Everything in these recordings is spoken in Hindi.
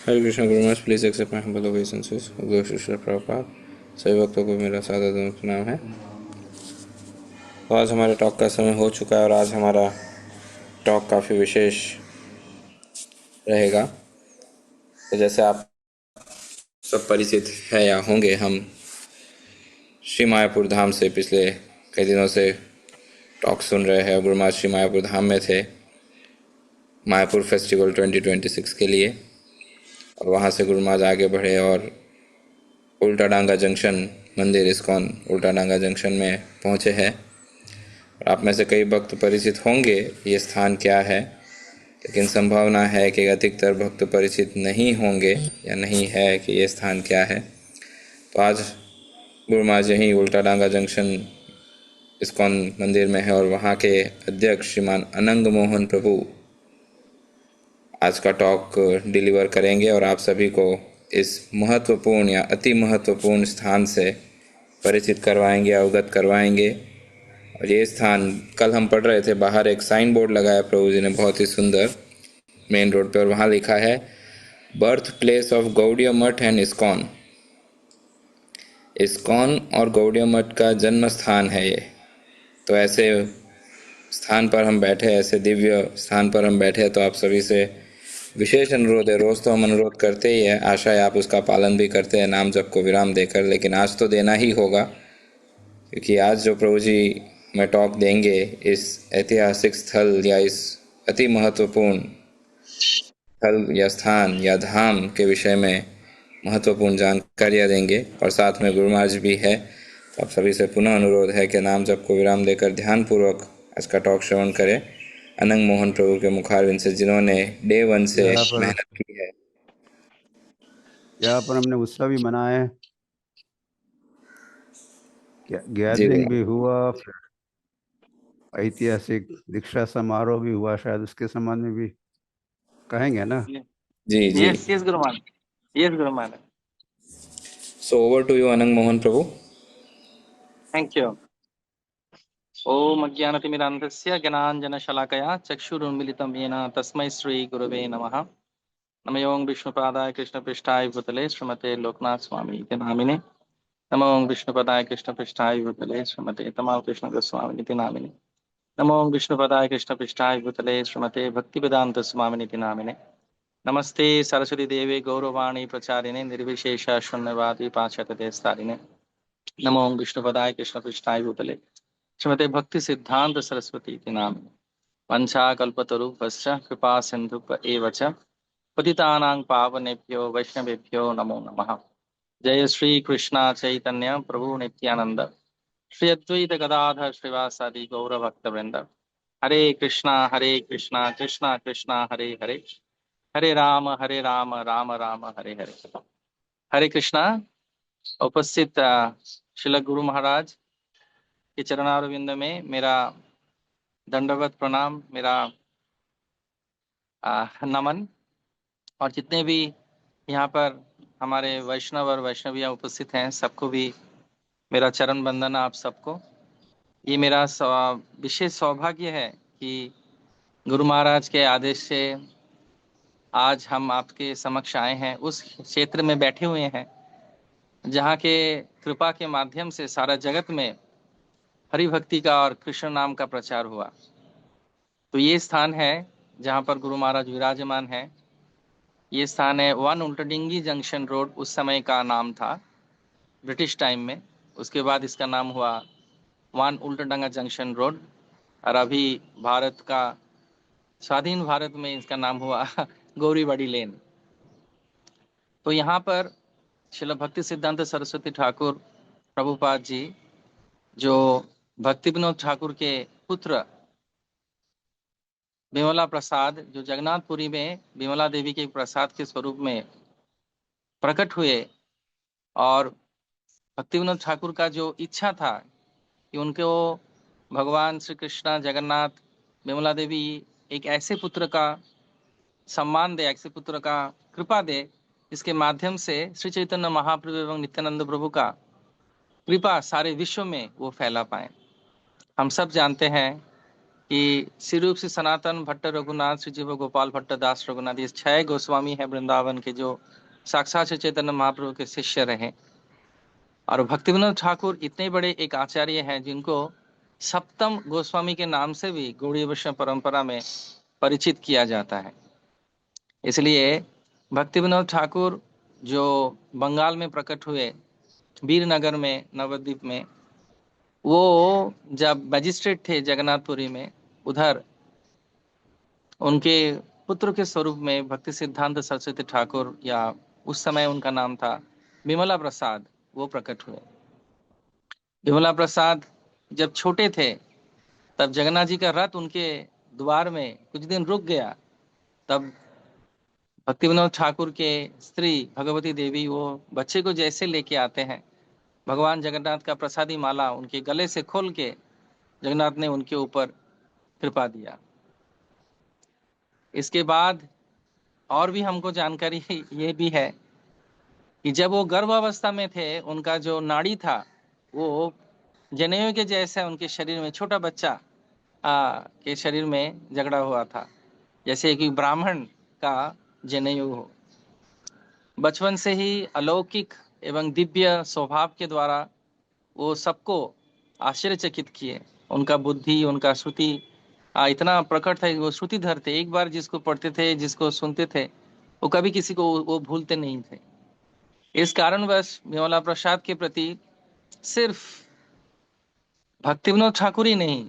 Hare Krishna Guru Maharaj, please accept my humble obeisances. Shri Prabhupada. सभी भक्तों को मेरा सादर प्रणाम है। तो आज हमारे टॉक का समय हो चुका है और आज हमारा टॉक काफ़ी विशेष रहेगा। तो जैसे आप सब परिचित है या होंगे, हम श्री मायापुर धाम से पिछले कई दिनों से टॉक सुन रहे हैं। गुरु महाराज श्री मायापुर धाम में थे मायापुर फेस्टिवल 2026 के लिए, और वहाँ से गुरु महाराज आगे बढ़े और उल्टा डांगा जंक्शन मंदिर इस्कॉन उल्टा डांगा जंक्शन में पहुँचे हैं। और आप में से कई भक्त परिचित होंगे ये स्थान क्या है, लेकिन संभावना है कि अधिकतर भक्त परिचित नहीं होंगे या नहीं है कि ये स्थान क्या है। तो आज गुरु महाराज यहीं उल्टा डांगा जंक्शन इस्कॉन मंदिर में है और वहाँ के अध्यक्ष श्रीमान अनंग मोहन प्रभु आज का टॉक डिलीवर करेंगे और आप सभी को इस महत्वपूर्ण या अति महत्वपूर्ण स्थान से परिचित करवाएंगे, अवगत करवाएंगे। और ये स्थान कल हम पढ़ रहे थे, बाहर एक साइन बोर्ड लगाया प्रभु जी ने बहुत ही सुंदर मेन रोड पे, और वहाँ लिखा है बर्थ प्लेस ऑफ गौड़िया मठ एंड इस्कॉन। इस्कॉन और गौड़िया मठ का जन्म स्थान है ये। तो ऐसे स्थान पर हम बैठे, ऐसे दिव्य स्थान पर हम बैठे, तो आप सभी से विशेष अनुरोध है। रोज़ तो हम अनुरोध करते ही है, आशा है आप उसका पालन भी करते हैं नाम जप को विराम देकर, लेकिन आज तो देना ही होगा, क्योंकि आज जो प्रभु जी में टॉक देंगे इस ऐतिहासिक स्थल या इस अति महत्वपूर्ण स्थल या स्थान या धाम के विषय में महत्वपूर्ण जानकारियाँ देंगे, और साथ में गुरु महाराज भी है। तो आप सभी से पुनः अनुरोध है कि नाम जप को विराम देकर ध्यानपूर्वक आज का टॉक श्रवण करें अनंग मोहन प्रभु के मुखारविंद से, जिन्होंने डे 1 से मेहनत की है। यहाँ पर हमने उत्सव भी मनाए, जी गैदरिंग भी हुआ, ऐतिहासिक दीक्षा समारोह भी हुआ, शायद उसके संबंध में भी कहेंगे ना। जी जी। Yes Guru Maharaj, yes Guru Maharaj. So over to you Anang Mohan Prabhu. Thank you. ओम अज्ञानतिमिरान्धस्य ज्ञानाञ्जनशलाकया चक्षुरुन्मिलितं येन तस्मै श्रीगुरवे नमः। नमो ओं विष्णुपादाय कृष्णपृष्ठाय भूतले श्रीमते लोकनाथ स्वामी इति नामिने। नमो ओं विष्णुपदाय कृष्णपृष्ठाय भूतले श्रीमते तमाल कृष्ण गोस्वामी इति नामिने। नमो ओं विष्णुपदाय कृष्णपृष्ठाय भूतले श्रीमते भक्तिवेदांत स्वामी इति नामिने। नमस्ते सरस्वती देवे गौरवाणी प्रचारिणे निर्विशेष शून्यवादी पाश्चात्यदेशतारिणे। नमो ओं विष्णुपदाय कृष्णपृष्ठाय भूतले श्रीमते भक्ति सिद्धांत सरस्वती के नाम। वंशाकल्पतरुभ्यश्च कृपा सिंधुभ्य एव च पतितानां पावनेभ्यो वैष्णवेभ्यो नमो नमः। जय श्री कृष्णा चैतन्य प्रभु नित्यानंद श्री अद्वैत गदाधर श्रीवासादि गौर भक्तवृंद। हरे कृष्णा कृष्णा कृष्णा हरे हरे, हरे राम राम राम हरे हरे। हरे कृष्णा। उपस्थित श्रील गुरु महाराज के चरणारविंद में मेरा दंडवत प्रणाम, मेरा नमन। और जितने भी यहाँ पर हमारे वैष्णव और वैष्णवियाँ उपस्थित हैं, सबको भी मेरा चरण बंदन आप सबको। ये मेरा विशेष सौभाग्य है कि गुरु महाराज के आदेश से आज हम आपके समक्ष आए हैं, उस क्षेत्र में बैठे हुए हैं जहाँ के कृपा के माध्यम से सारा जगत में हरि भक्ति का और कृष्ण नाम का प्रचार हुआ। तो ये स्थान है जहाँ पर गुरु महाराज विराजमान है। ये स्थान है 1 उल्टाडिंगी जंक्शन रोड, उस समय का नाम था ब्रिटिश टाइम में। उसके बाद इसका नाम हुआ 1 उल्टाडांगा जंक्शन रोड, और अभी भारत का स्वाधीन भारत में इसका नाम हुआ गौरीवाड़ी लेन। तो यहाँ पर श्रील भक्ति सिद्धांत सरस्वती ठाकुर प्रभुपाद जी, जो भक्ति विनोद ठाकुर के पुत्र विमला प्रसाद, जो जगन्नाथपुरी में विमला देवी के प्रसाद के स्वरूप में प्रकट हुए, और भक्ति विनोद ठाकुर का जो इच्छा था कि उनको भगवान श्री कृष्ण जगन्नाथ विमला देवी एक ऐसे पुत्र का सम्मान दे, ऐसे पुत्र का कृपा दे, इसके माध्यम से श्री चैतन्य महाप्रभु एवं नित्यानंद प्रभु का कृपा सारे विश्व में वो फैला पाए। हम सब जानते हैं कि श्री रूप श्री सनातन भट्ट रघुनाथ, श्री जीव गोपाल भट्ट दास रघुनाथ, ये 6 गोस्वामी है वृंदावन के जो साक्षात श्री चैतन्य महाप्रभु के शिष्य रहे। और भक्ति विनोद ठाकुर इतने बड़े एक आचार्य हैं जिनको सप्तम गोस्वामी के नाम से भी गौड़ीय वैष्णव परंपरा में परिचित किया जाता है। इसलिए भक्ति विनोद ठाकुर जो बंगाल में प्रकट हुए, वीरनगर में, नवद्वीप में, वो जब मैजिस्ट्रेट थे जगन्नाथपुरी में, उधर उनके पुत्र के स्वरूप में भक्ति सिद्धांत सरस्वती ठाकुर, या उस समय उनका नाम था विमला प्रसाद, वो प्रकट हुए। विमला प्रसाद जब छोटे थे तब जगन्नाथ जी का रथ उनके द्वार में कुछ दिन रुक गया। तब भक्ति विनोद ठाकुर के स्त्री भगवती देवी वो बच्चे को जैसे लेके आते हैं, भगवान जगन्नाथ का प्रसादी माला उनके गले से खोल के जगन्नाथ ने उनके ऊपर कृपा दिया। इसके बाद और भी हमको जानकारी ये भी है कि जब वो गर्भावस्था में थे, उनका जो नाड़ी था वो जनेऊ के जैसे उनके शरीर में, छोटा बच्चा के शरीर में झगड़ा हुआ था, जैसे कि ब्राह्मण का जनेऊ हो। बचपन से ही अलौकिक एवं दिव्य स्वभाव के द्वारा वो सबको आश्चर्यचकित किए। उनका बुद्धि, उनका श्रुति इतना प्रकट था कि वो श्रुतिधर थे। एक बार जिसको पढ़ते थे, जिसको सुनते थे, वो कभी किसी को वो भूलते नहीं थे। इस कारणवश विमला प्रसाद के प्रति सिर्फ भक्ति विनोद ठाकुर ही नहीं,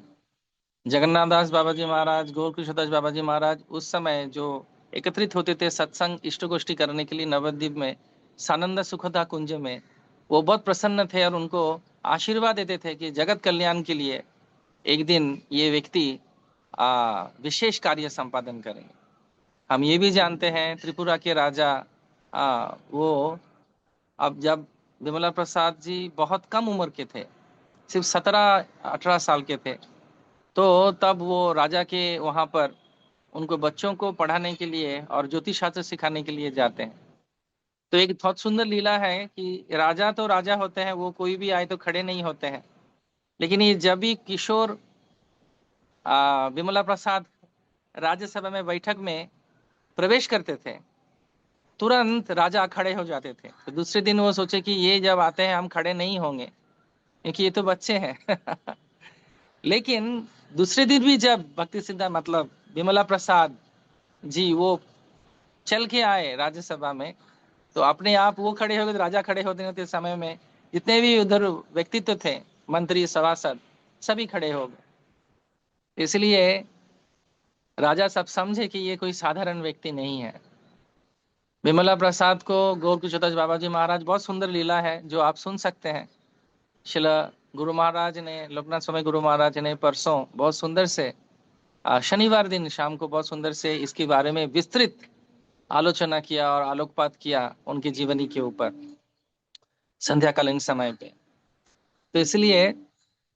जगन्नाथ दास बाबा जी महाराज, गौर कृष्णदास बाबा जी महाराज उस समय जो एकत्रित होते थे सत्संग इष्ट गोष्ठी करने के लिए नवद्वीप में, सानंद सुखदा कुंज में, वो बहुत प्रसन्न थे और उनको आशीर्वाद देते थे कि जगत कल्याण के लिए एक दिन ये व्यक्ति विशेष कार्य संपादन करेंगे। हम ये भी जानते हैं त्रिपुरा के राजा वो, अब जब विमला प्रसाद जी बहुत कम उम्र के थे, सिर्फ 17-18 साल के थे, तो तब वो राजा के वहां पर उनको बच्चों को पढ़ाने के लिए और ज्योतिष शास्त्र सिखाने के लिए जाते हैं। तो एक बहुत सुंदर लीला है कि राजा तो राजा होते हैं, वो कोई भी आए तो खड़े नहीं होते हैं, लेकिन ये जब भी किशोर विमला प्रसाद राज्यसभा में बैठक में प्रवेश करते थे, तुरंत राजा खड़े हो जाते थे। तो दूसरे दिन वो सोचे कि ये जब आते हैं हम खड़े नहीं होंगे क्योंकि ये तो बच्चे हैं लेकिन दूसरे दिन भी जब भक्ति सिद्धांत मतलब विमला प्रसाद जी वो चल के आए राज्यसभा में, तो अपने आप वो खड़े हो गए, राजा खड़े होते समय में जितने भी उधर व्यक्तित्व थे, मंत्री, सभासद, सभी खड़े हो गए। इसलिए राजा सब समझे कि ये कोई साधारण व्यक्ति नहीं है। विमला प्रसाद को गौर कृष्णदास बाबा जी महाराज, बहुत सुंदर लीला है जो आप सुन सकते हैं। शिला गुरु महाराज ने, लोकनाथ स्वामी गुरु महाराज ने परसों बहुत सुंदर से, शनिवार दिन शाम को बहुत सुंदर से इसके बारे में विस्तृत आलोचना किया और आलोकपात किया उनकी जीवनी के ऊपर संध्याकालीन समय पे। तो इसलिए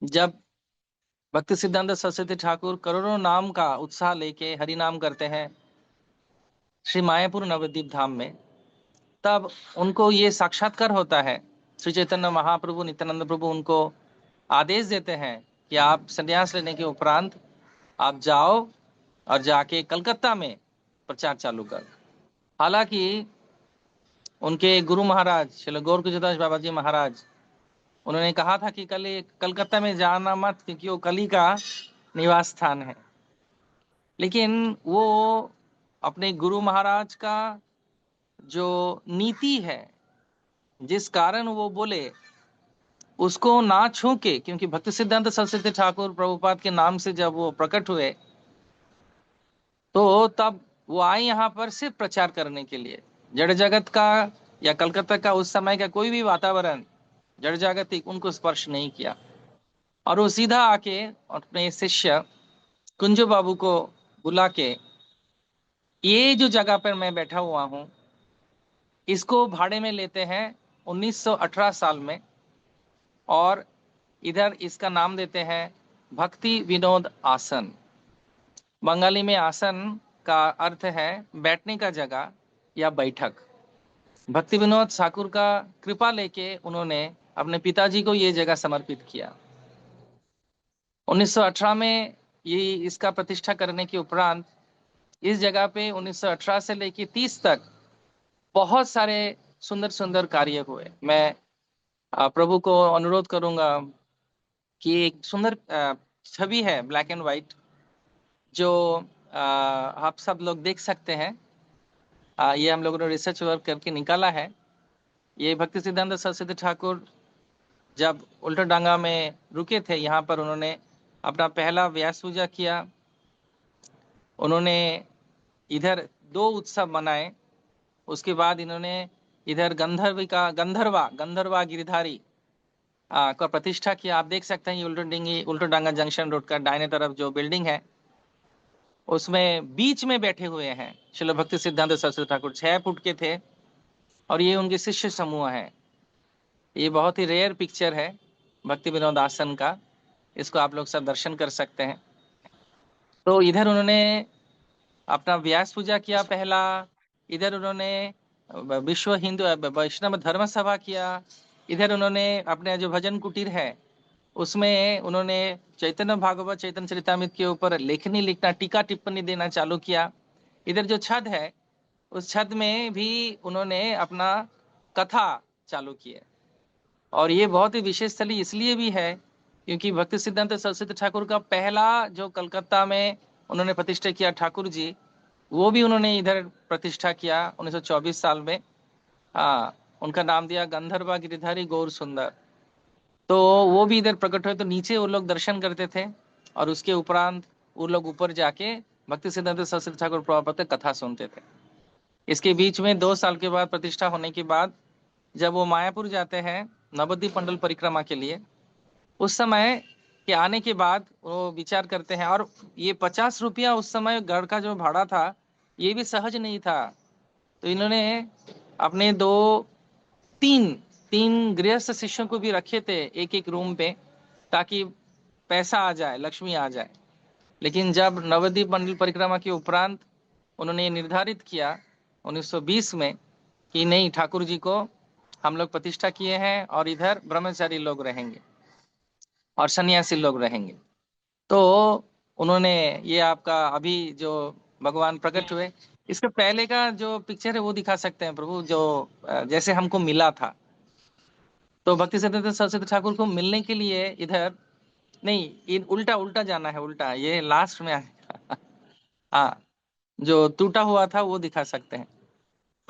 जब भक्ति सिद्धांत सरस्वती ठाकुर करोड़ों नाम का उत्साह लेके हरि नाम करते हैं श्री मायापुर नवद्वीप धाम में, तब उनको ये साक्षात्कार होता है। श्री चैतन्य महाप्रभु, नित्यानंद प्रभु उनको आदेश देते हैं कि आप संन्यास लेने के उपरांत आप जाओ और जाके कलकत्ता में प्रचार चालू कर। हालांकि उनके गुरु महाराज श्री गौर कृष्णदास बाबा जी महाराज, उन्होंने कहा था कि कलकत्ता में जाना मत क्योंकि वो कली का निवास स्थान है। लेकिन वो अपने गुरु महाराज का जो नीति है, जिस कारण वो बोले उसको ना छू के, क्योंकि भक्ति सिद्धांत सरस्वती ठाकुर प्रभुपाद के नाम से जब वो प्रकट हुए तो तब वो आए यहाँ पर सिर्फ प्रचार करने के लिए। जड़ जगत का या कलकत्ता का उस समय का कोई भी वातावरण जड़ जागतिक उनको स्पर्श नहीं किया, और वो सीधा आके अपने शिष्य कुंजो बाबू को बुला के, ये जो जगह पर मैं बैठा हुआ हूँ इसको भाड़े में लेते हैं 1918 साल में, और इधर इसका नाम देते हैं भक्ति विनोद आसन। बंगाली में आसन का अर्थ है बैठने का जगह या बैठक। भक्ति विनोद ठाकुर का कृपा लेके उन्होंने अपने पिताजी को ये जगह समर्पित किया। 1918 में ये इसका प्रतिष्ठा करने के उपरांत इस जगह पे 1918 से लेके 30 तक बहुत सारे सुंदर सुंदर कार्य हुए। मैं प्रभु को अनुरोध करूंगा कि एक सुंदर छवि है ब्लैक एंड व्हाइट, जो आप सब लोग देख सकते हैं। ये हम लोगों ने रिसर्च वर्क करके निकाला है। ये भक्ति सिद्धांत सरस्वती ठाकुर जब उल्टा डांगा में रुके थे, यहाँ पर उन्होंने अपना पहला व्यास पूजा किया। उन्होंने इधर 2 उत्सव मनाए। उसके बाद इन्होंने इधर गंधर्वा गिरधारी का प्रतिष्ठा किया। आप देख सकते हैं ये उल्टा डांगा जंक्शन रोड का दाहिने तरफ जो बिल्डिंग है, उसमें बीच में बैठे हुए हैं श्रील भक्ति सिद्धांत सरस्वती ठाकुर। 6 फुट के थे और ये उनके शिष्य समूह है। ये बहुत ही रेयर पिक्चर है भक्ति विनोद आसन का। इसको आप लोग सब दर्शन कर सकते हैं। तो इधर उन्होंने अपना व्यास पूजा किया पहला। इधर उन्होंने विश्व हिंदू वैष्णव धर्म सभा किया। इधर उन्होंने अपने जो भजन कुटीर है उसमें उन्होंने चैतन्य भागवत चैतन्य चरितामृत के ऊपर लेखनी लिखना, टीका टिप्पणी देना चालू किया। इधर जो छत है उस छत में भी उन्होंने अपना कथा चालू की है। और ये बहुत ही विशेष स्थली इसलिए भी है क्योंकि भक्ति सिद्धांत सरस्वती ठाकुर का पहला जो कलकत्ता में उन्होंने प्रतिष्ठा किया ठाकुर जी, वो भी उन्होंने इधर प्रतिष्ठा किया 1924 साल में। उनका नाम दिया गंधर्वा गिरिधारी गौर सुंदर। तो वो भी इधर प्रकट हुए। तो नीचे वो लोग दर्शन करते थे और उसके उपरांत वो लोग ऊपर जाके भक्ति सिद्धांत सरस्वती ठाकुर प्रभुपाद की कथा सुनते थे। इसके बीच में 2 साल के बाद प्रतिष्ठा होने के बाद जब वो मायापुर जाते हैं नवद्वीप मंडल परिक्रमा के लिए, उस समय के आने के बाद वो विचार करते हैं। और ये 50 रुपया उस समय घर का जो भाड़ा था ये भी सहज नहीं था। तो इन्होंने अपने 3 गृहस्थ शिष्यों को भी रखे थे एक एक रूम पे, ताकि पैसा आ जाए, लक्ष्मी आ जाए। लेकिन जब नवद्वीप मंडल परिक्रमा के उपरांत उन्होंने निर्धारित किया 1920 में कि नहीं, ठाकुर जी को हम लोग प्रतिष्ठा किए हैं और इधर ब्रह्मचारी लोग रहेंगे और सन्यासी लोग रहेंगे। तो उन्होंने ये आपका अभी जो भगवान प्रकट हुए, इसके पहले का जो पिक्चर है वो दिखा सकते हैं प्रभु, जो जैसे हमको मिला था। तो भक्ति सिद्धांत सरस्वती ठाकुर को मिलने के लिए इधर नहीं, उल्टा जाना है, उल्टा ये लास्ट में आएगा। हाँ, जो टूटा हुआ था वो दिखा सकते हैं।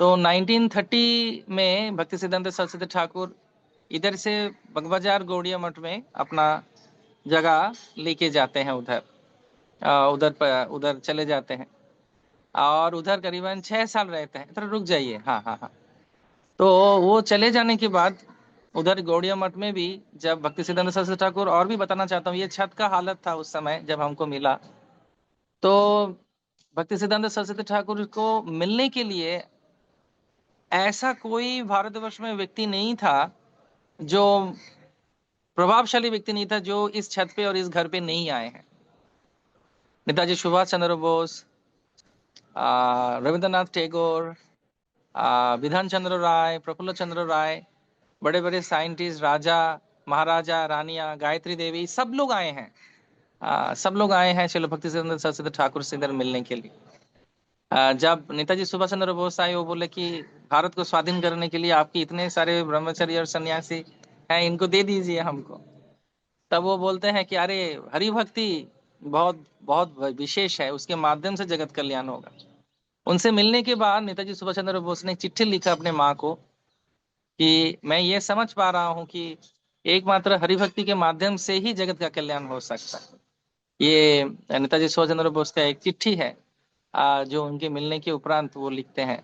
तो 1930 में भक्ति सिद्धांत सरस्वती ठाकुर इधर से बगबाजार गौड़िया मठ में अपना जगह लेके जाते हैं। उधर चले जाते हैं और उधर करीबन 6 साल रहते हैं। थोड़ा रुक जाइए। हाँ। तो वो चले जाने के बाद उधर गौड़िया मठ में भी जब भक्ति सिद्धांत सरस्वती ठाकुर, और भी बताना चाहता हूँ, ये छत का हालत था उस समय जब हमको मिला। तो भक्ति सिद्धांत सरस्वती ठाकुर को मिलने के लिए ऐसा कोई भारतवर्ष में व्यक्ति नहीं था, जो प्रभावशाली व्यक्ति नहीं था, जो इस छत पे और इस घर पे नहीं आए हैं। नेताजी सुभाष चंद्र बोस, रविंद्रनाथ टैगोर, विधान चंद्र राय, प्रफुल्ल चंद्र राय, बड़े बड़े साइंटिस्ट, राजा महाराजा रानियां, गायत्री देवी, सब लोग आए हैं। सब लोग आए हैं श्रील भक्ति सिद्धांत सरस्वती ठाकुर से इधर मिलने के लिए। जब नेताजी सुभाष चंद्र बोस आए, वो बोले कि भारत को स्वाधीन करने के लिए आपके इतने सारे ब्रह्मचारी और सन्यासी हैं, इनको दे दीजिए हमको। तब वो बोलते हैं कि अरे, हरि भक्ति बहुत बहुत विशेष है, उसके माध्यम से जगत कल्याण होगा। उनसे मिलने के बाद नेताजी सुभाष चंद्र बोस ने चिट्ठी लिखा अपने माँ को कि मैं ये समझ पा रहा हूँ कि एकमात्र हरिभक्ति के माध्यम से ही जगत का कल्याण हो सकता है। ये नेताजी सुभाष चंद्र बोस का एक चिट्ठी है जो उनके मिलने के उपरांत वो लिखते हैं।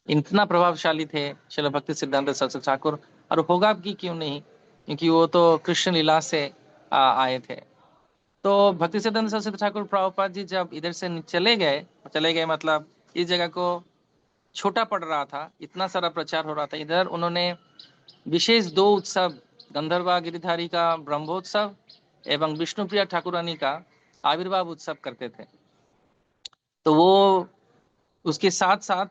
इतना प्रभावशाली थे श्रील भक्ति सिद्धांत सरस्वती ठाकुर, और होगा कि क्यों नहीं, क्योंकि वो तो कृष्ण लीला से आए थे। तो भक्ति सिद्धांत सरस्वती ठाकुर प्रभुपाद जी जब इधर से चले गए मतलब इस जगह को छोटा पड़ रहा था, इतना सारा प्रचार हो रहा था, इधर उन्होंने विशेष 2 उत्सव, गंधर्वा गिरिधारी का ब्रह्मोत्सव एवं विष्णुप्रिया ठाकुरानी का आविर्भाव उत्सव करते थे। तो वो उसके साथ साथ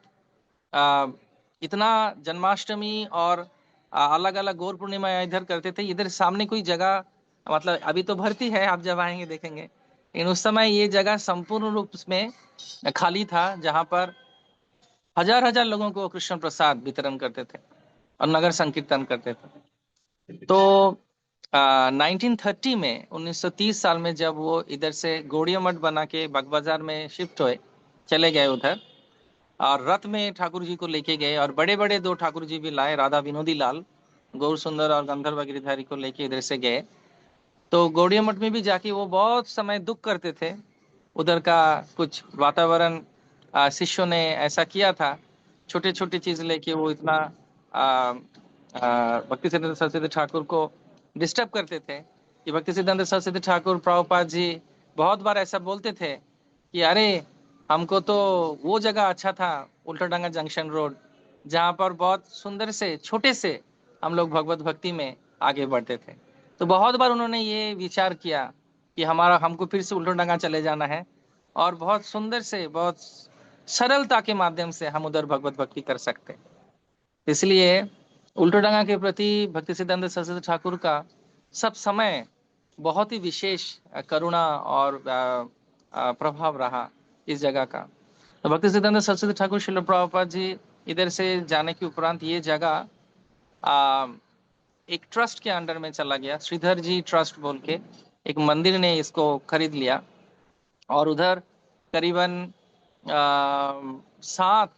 इतना जन्माष्टमी और अलग अलग गौर पूर्णिमा इधर करते थे। इधर सामने कोई जगह, मतलब अभी तो भर्ती है, आप जब आएंगे देखेंगे, लेकिन उस समय ये जगह संपूर्ण रूप में खाली था, जहां पर हजार हजार लोगों को कृष्ण प्रसाद वितरण करते थे और नगर संकीर्तन करते थे। तो 1930 में 1930 साल में जब वो इधर से गौड़िया मठ बना के बाजार में शिफ्ट हुए, चले गए उधर, और रथ में ठाकुर जी को लेके गए, और बड़े बड़े दो ठाकुर जी भी लाए, राधा विनोदी लाल, गौर सुंदर और गंधर्व गिरिधारी को लेके इधर से गए। तो गौड़िया मठ में भी जाके वो बहुत समय दुख करते थे। उधर का कुछ वातावरण, शिष्यों ने ऐसा किया था, छोटे छोटे चीज लेके वो इतना भक्ति सिद्धांत सरस्वती ठाकुर को डिस्टर्ब करते थे कि भक्ति सिद्धांत सरस्वती ठाकुर प्रभुपाद जी बहुत बार ऐसा बोलते थे कि अरे हमको तो वो जगह अच्छा था, उल्टाडांगा जंक्शन रोड, जहां पर बहुत सुंदर से छोटे से हम लोग भगवत भक्ति में आगे बढ़ते थे। तो बहुत बार उन्होंने ये विचार किया कि हमको फिर से उल्टाडांगा चले जाना है, और बहुत सुंदर से, बहुत सरलता के माध्यम से हम उधर भगवत भक्ति कर सकते हैं। इसलिए उल्टाडांगा के प्रति भक्ति सिद्धांत सरस्वती ठाकुर का सब समय बहुत ही विशेष करुणा और प्रभाव रहा इस जगह का। तो भक्ति सिद्धांत सरस्वती ठाकुर श्रील प्रभुपाद जी इधर से जाने के उपरांत ये जगह एक ट्रस्ट के अंडर में चला गया, श्रीधर जी ट्रस्ट बोल के एक मंदिर ने इसको खरीद लिया, और उधर करीबन 7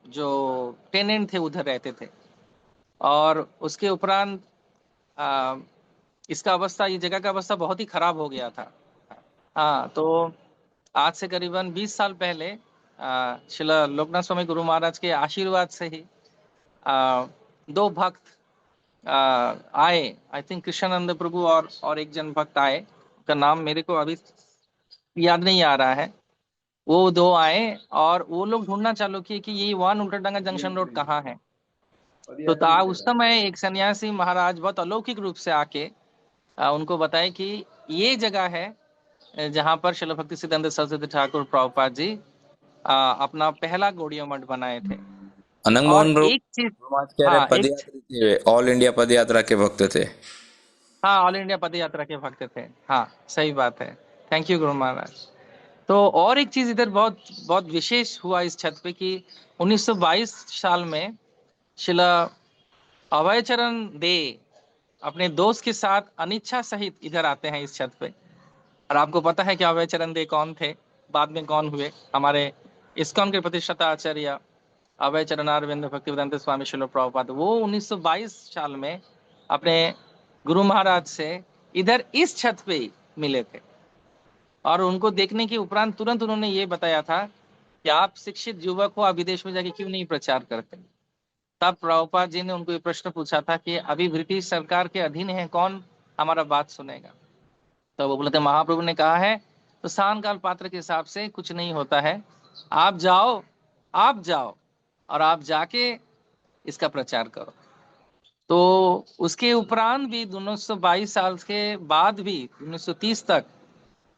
जो टेनेंट थे उधर रहते थे। और उसके उपरांत इसका अवस्था, ये जगह का अवस्था बहुत ही खराब हो गया था। हाँ, तो आज से करीबन 20 साल पहले श्रील लोकनाथ स्वामी गुरु महाराज के आशीर्वाद से ही 2 भक्त आए, आई थिंक कृष्णानंद प्रभु और एक जन भक्त आए, उनका नाम मेरे को अभी याद नहीं आ रहा है। वो 2 आए और वो लोग ढूंढना चालू किए कि ये 1 उल्टाडांगा जंक्शन रोड कहाँ है। तो उस समय एक सन्यासी महाराज बहुत अलौकिक रूप से आके उनको बताए कि ये जगह है जहां पर श्रील भक्ति सिद्धांत सरस्वती ठाकुर प्रभुपाद जी अपना पहला गौड़िया मठ बनाए थे। अनंग और मोहन प्रभु एक चीज, समाज कह रहे हाँ एक, पदयात्री थे, ऑल इंडिया पदयात्रा के भक्त थे। हाँ ऑल इंडिया पद यात्रा के भक्त थे, हाँ सही बात है। थैंक यू गुरु महाराज। तो और एक चीज इधर बहुत बहुत विशेष हुआ इस छत पे कि 1922 साल में शिला अभय चरण दे अपने दोस्त के साथ अनिच्छा सहित इधर आते हैं इस छत पे। और आपको पता है कि अभय चरण दे कौन थे, बाद में कौन हुए? हमारे इस्कॉन के प्रतिष्ठाता आचार्य अभय चरणारविंद भक्तिवेदांत स्वामी श्रील प्रभुपाद, वो 1922 साल में अपने गुरु महाराज से इधर इस छत पे ही मिले थे। और उनको देखने के उपरांत तुरंत उन्होंने ये बताया था कि आप शिक्षित युवक हो, आप विदेश में जाके क्यों नहीं प्रचार करते। तब प्रभुपाद जी ने उनको ये प्रश्न पूछा था कि अभी ब्रिटिश सरकार के अधीन है, कौन हमारा बात सुनेगा। तो वो बोले थे, महाप्रभु ने कहा है तो सान काल पात्र के हिसाब से कुछ नहीं होता है, आप जाओ, आप जाओ और आप जाके इसका प्रचार करो। तो उसके उपरांत भी 1922 साल के बाद भी 1930 तक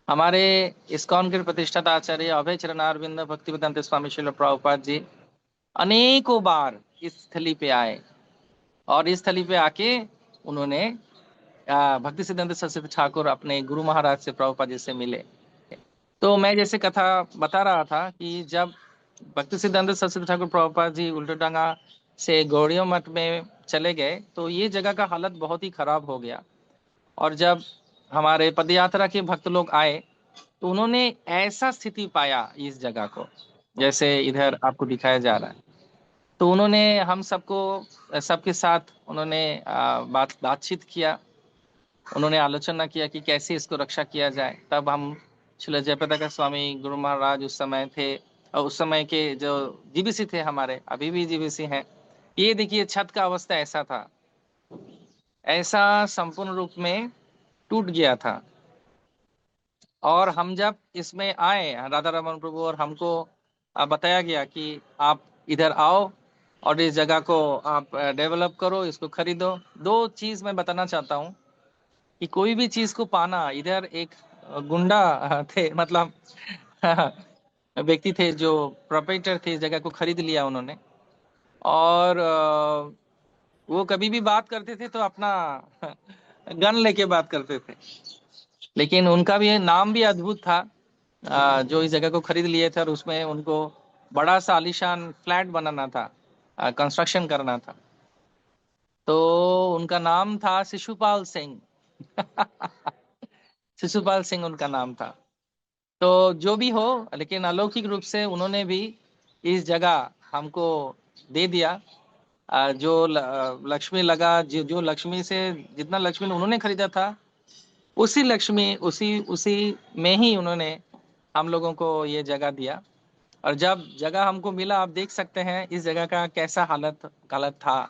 हमारे इस्कॉन के प्रतिष्ठाता आचार्य अभय चरणारविंद भक्तिवेदांत स्वामी श्रील प्रभुपाद जी अनेकों बार इस स्थली पे आए, और इस स्थली पे आके उन्होंने भक्ति सिद्धांत सरस्वती ठाकुर अपने गुरु महाराज से, प्रभुपाद जी से मिले। तो मैं जैसे कथा बता रहा था कि जब भक्ति सिद्धांत सरस्वती ठाकुर प्रभुपाद जी उल्टाडांगा से गौड़िया मठ में चले गए, तो ये जगह का हालत बहुत ही खराब हो गया। और जब हमारे पदयात्रा के भक्त लोग आए तो उन्होंने ऐसा स्थिति पाया इस जगह को, जैसे इधर आपको दिखाया जा रहा है। तो उन्होंने हम सबको, सबके साथ उन्होंने बातचीत किया, उन्होंने आलोचना किया कि कैसे इसको रक्षा किया जाए। तब हम श्रील जयप्रकाश स्वामी गुरु महाराज उस समय थे, और उस समय के जो जीबीसी थे हमारे, अभी भी जीबीसी हैं, ये देखिए छत का अवस्था ऐसा था, ऐसा संपूर्ण रूप में टूट गया था। और हम जब इसमें आए, राधा रमन प्रभु और हमको बताया गया कि आप इधर आओ और इस जगह को आप डेवलप करो, इसको खरीदो। 2 चीज मैं बताना चाहता हूँ कि कोई भी चीज को पाना, इधर एक गुंडा थे, मतलब व्यक्ति थे जो प्रोप्राइटर थे, इस जगह को खरीद लिया उन्होंने। और वो कभी भी बात करते थे तो अपना गन लेके बात करते थे, लेकिन उनका भी नाम भी अद्भुत था। जो इस जगह को खरीद लिए थे और उसमें उनको बड़ा सा आलीशान फ्लैट बनाना था, कंस्ट्रक्शन करना था। तो उनका नाम था शिशुपाल सिंह। शिशुपाल सिंह उनका नाम था। तो जो भी हो, लेकिन अलौकिक रूप से उन्होंने भी इस जगह हमको दे दिया। जो लक्ष्मी लगा, जो लक्ष्मी से जितना लक्ष्मी उन्होंने खरीदा था, उसी लक्ष्मी उसी उसी में ही उन्होंने हम लोगों को ये जगह दिया। और जब जगह हमको मिला, आप देख सकते हैं इस जगह का कैसा हालत था।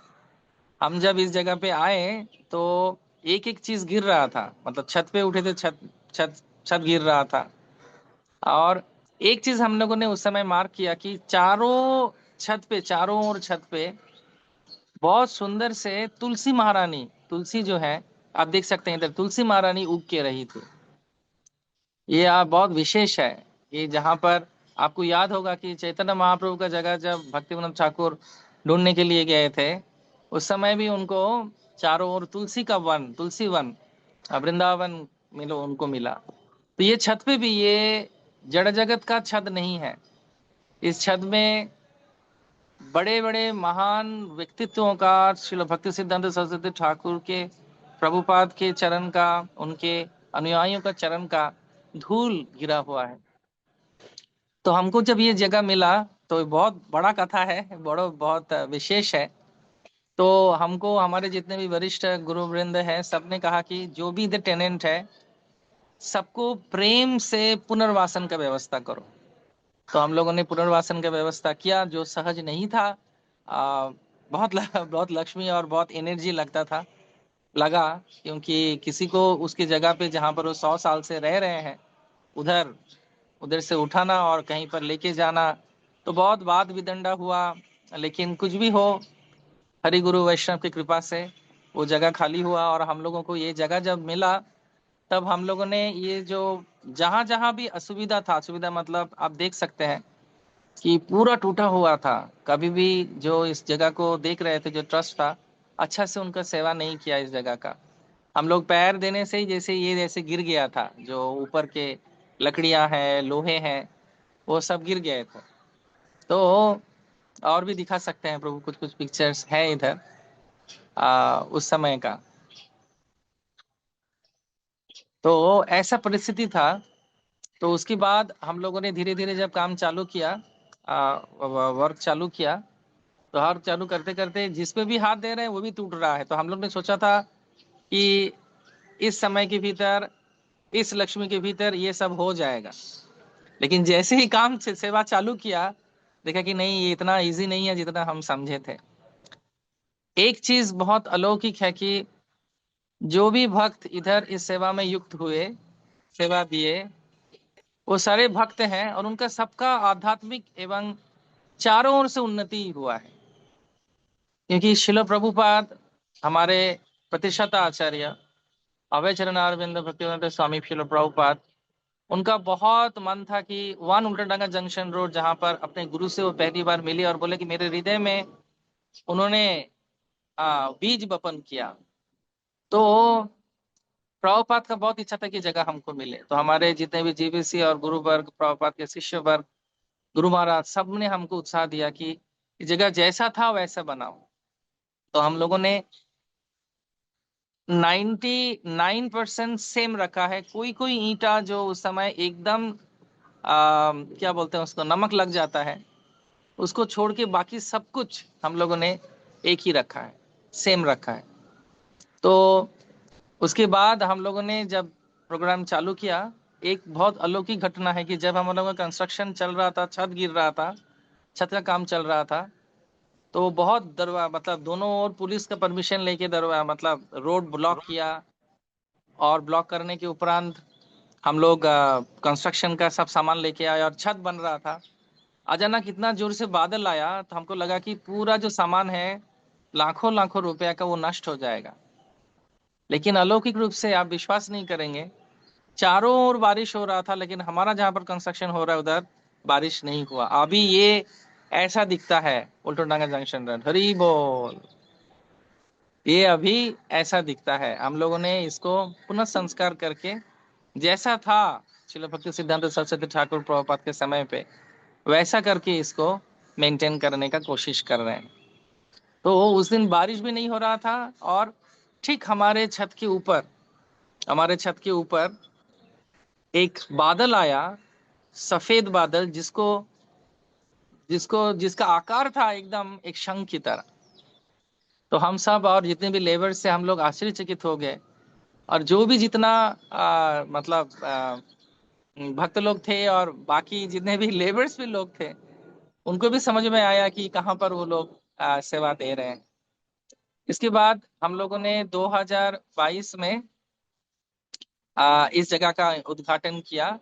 हम जब इस जगह पे आए तो एक एक चीज गिर रहा था, मतलब छत पे उठे थे, छत छत छत गिर रहा था। और एक चीज हम लोगों ने उस समय मार्क किया कि चारों ओर छत पे बहुत सुंदर से तुलसी महारानी, तुलसी जो है आप देख सकते हैं इधर, तुलसी महारानी उग के रही थी। ये आप बहुत विशेष है। ये जहाँ पर आपको याद होगा कि चैतन्य महाप्रभु का जगह जब भक्तिविनोद ठाकुर ढूंढने के लिए गए थे, उस समय भी उनको चारों ओर तुलसी का वन, तुलसी वन, वृंदावन मिलो उनको मिला। तो ये छत पे भी ये जड़ जगत का छत नहीं है। इस छत में बड़े बड़े महान व्यक्तित्वों का, श्रील भक्ति सिद्धांत सरस्वती ठाकुर के, प्रभुपाद के चरण का, उनके अनुयायियों का चरण का धूल गिरा हुआ है। तो हमको जब ये जगह मिला तो बहुत बड़ा कथा है, बड़ा बहुत विशेष है। तो हमको हमारे जितने भी वरिष्ठ गुरु वृंद है, सबने कहा कि जो भी इधर टेनेंट है, सबको प्रेम से पुनर्वासन का व्यवस्था करो। तो हम लोगों ने पुनर्वासन का व्यवस्था किया, जो सहज नहीं था। बहुत लक्ष्मी और बहुत एनर्जी लगता था, लगा, क्योंकि किसी को उसकी जगह पे जहाँ पर वो 100 साल से रह रहे हैं, उधर उधर से उठाना और कहीं पर लेके जाना, तो बहुत वाद विदंडा हुआ। लेकिन कुछ भी हो, हरि गुरु वैष्णव की कृपा से वो जगह खाली हुआ और हम लोगों को ये जगह जब मिला, तब हम लोगों ने ये जो जहां जहां भी असुविधा था, असुविधा मतलब आप देख सकते हैं कि पूरा टूटा हुआ था। कभी भी जो इस जगह को देख रहे थे, जो ट्रस्ट था, अच्छा से उनका सेवा नहीं किया इस जगह का। हम लोग पैर देने से ही जैसे ये जैसे गिर गया था, जो ऊपर के लकड़ियां हैं, लोहे हैं, वो सब गिर गए थे। तो और भी दिखा सकते हैं प्रभु, कुछ कुछ पिक्चर्स है इधर उस समय का। तो ऐसा परिस्थिति था। तो उसके बाद हम लोगों ने धीरे धीरे जब काम चालू किया, वर्क चालू किया, तो हर चालू करते करते जिस पे भी हाथ दे रहे हैं वो भी टूट रहा है। तो हम लोग ने सोचा था कि इस समय के भीतर, इस लक्ष्मी के भीतर ये सब हो जाएगा। लेकिन जैसे ही काम से सेवा चालू किया, देखा कि नहीं, ये इतना इजी नहीं है जितना हम समझे थे। एक चीज बहुत अलौकिक है कि जो भी भक्त इधर इस सेवा में युक्त हुए, सेवा दिए, वो सारे भक्त हैं और उनका सबका आध्यात्मिक एवं चारों ओर से उन्नति हुआ है। क्योंकि शिल प्रभुपाद, हमारे प्रतिष्ठाता आचार्य अभय चरण अरविंद भक्तिवेदांत स्वामी शिल प्रभुपाद, उनका बहुत मन था कि वन उल्टाडांगा जंक्शन रोड, जहां पर अपने गुरु से वो पहली बार मिले और बोले कि मेरे हृदय में उन्होंने बीज बपन किया। तो प्रभुपाद का बहुत इच्छा था कि जगह हमको मिले। तो हमारे जितने भी जीबीसी और गुरु वर्ग, प्रभुपाद के शिष्य वर्ग, गुरु महाराज, सब ने हमको उत्साह दिया कि जगह जैसा था वैसा बनाओ। तो हम लोगों ने 99% सेम रखा है। कोई कोई ईंटा जो उस समय एकदम क्या बोलते हैं उसको, नमक लग जाता है, उसको छोड़ के बाकी सब कुछ हम लोगों ने एक ही रखा है, सेम रखा है। तो उसके बाद हम लोगों ने जब प्रोग्राम चालू किया, एक बहुत अलौकिक घटना है कि जब हम लोगों का कंस्ट्रक्शन चल रहा था, छत गिर रहा था, छत का काम चल रहा था, तो बहुत दरवा मतलब दोनों ओर पुलिस का परमिशन लेके दरवा मतलब रोड ब्लॉक किया। और ब्लॉक करने के उपरांत हम लोग कंस्ट्रक्शन का सब सामान लेके आए और छत बन रहा था। अचानक इतना जोर से बादल आया, तो हमको लगा कि पूरा जो सामान है, लाखों लाखों रुपया का, वो नष्ट हो जाएगा। लेकिन अलौकिक रूप से आप विश्वास नहीं करेंगे, चारों ओर बारिश हो रहा था, लेकिन हमारा जहां पर कंस्ट्रक्शन हो रहा है उधर बारिश नहीं हुआ। अभी ये ऐसा दिखता है उल्टोडांगा जंक्शन रोड, हरी बोल, ये अभी ऐसा दिखता है। हम लोगों ने इसको पुनः संस्कार करके जैसा था श्रील भक्ति सिद्धांत सरस्वती ठाकुर प्रभुपाद के समय पे, वैसा करके इसको मेंटेन करने का कोशिश कर रहे हैं। तो उस दिन बारिश भी नहीं हो रहा था, और ठीक हमारे छत के ऊपर एक बादल आया, सफेद बादल, जिसका आकार था एकदम एक शंख की तरह। तो हम सब और जितने भी लेबर से हम लोग आश्चर्यचकित हो गए, और जो भी जितना मतलब भक्त लोग थे और बाकी जितने भी लेबर्स भी लोग थे, उनको भी समझ में आया कि कहाँ पर वो लोग सेवा दे रहे हैं। इसके बाद हम लोगों ने 2022 में इस जगह का उद्घाटन किया,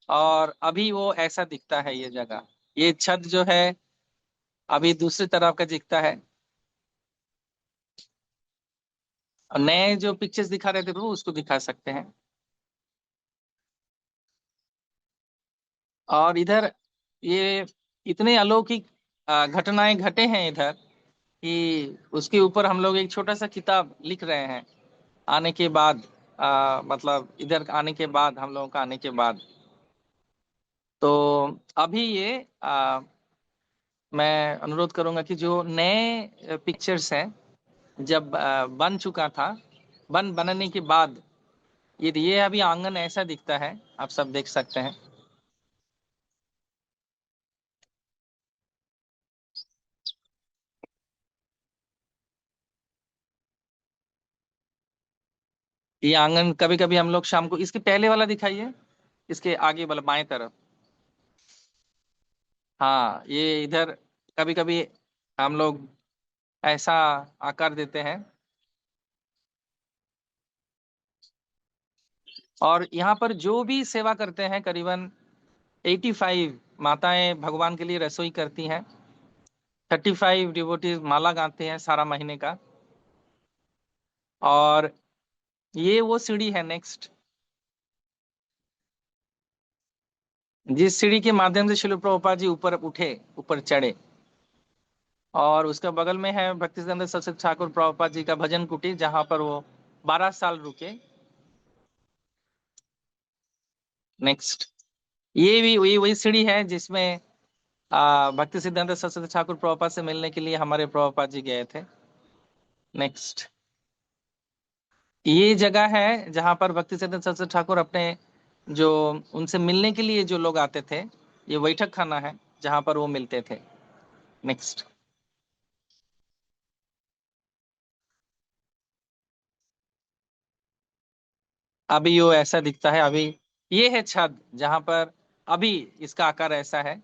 और अभी वो ऐसा दिखता है ये जगह। ये छत जो है अभी दूसरी तरफ का दिखता है, और नए जो पिक्चर्स दिखा रहे थे प्रभु उसको दिखा सकते हैं। और इधर ये इतने अलौकिक घटनाएं घटे हैं इधर, कि उसके ऊपर हम लोग एक छोटा सा किताब लिख रहे हैं आने के बाद, मतलब इधर आने के बाद, हम लोगों का आने के बाद। तो अभी ये मैं अनुरोध करूंगा कि जो नए पिक्चर्स हैं, जब बन चुका था, बनने के बाद, ये अभी आंगन ऐसा दिखता है, आप सब देख सकते हैं। ये आंगन कभी कभी हम लोग शाम को, इसके पहले वाला दिखाइए, इसके आगे वाला बाएं तरफ। हाँ, ये इधर कभी कभी हम लोग ऐसा आकार देते हैं। और यहाँ पर जो भी सेवा करते हैं, करीबन 85 माताएं भगवान के लिए रसोई करती हैं, 35 डिवोटीज माला गाते हैं सारा महीने का। और ये वो सीढ़ी है नेक्स्ट, जिस सीढ़ी के माध्यम से श्रील प्रभुपाद जी ऊपर चढ़े। और उसका बगल में है भक्ति सिद्धांत सरस्वती ठाकुर प्रभुपाद जी का भजन कुटीर, जहां पर वो 12 साल रुके। नेक्स्ट, ये भी वही सीढ़ी है जिसमें भक्ति सिद्धांत सरस्वती ठाकुर प्रभुपाद से मिलने के लिए हमारे प्रभुपाद जी गए थे। नेक्स्ट, ये जगह है जहां पर भक्ति सिद्धांत सरस्वती ठाकुर अपने जो उनसे मिलने के लिए जो लोग आते थे, ये बैठक खाना है जहां पर वो मिलते थे। नेक्स्ट, अभी वो ऐसा दिखता है। अभी ये है छत जहां पर अभी इसका आकार ऐसा है,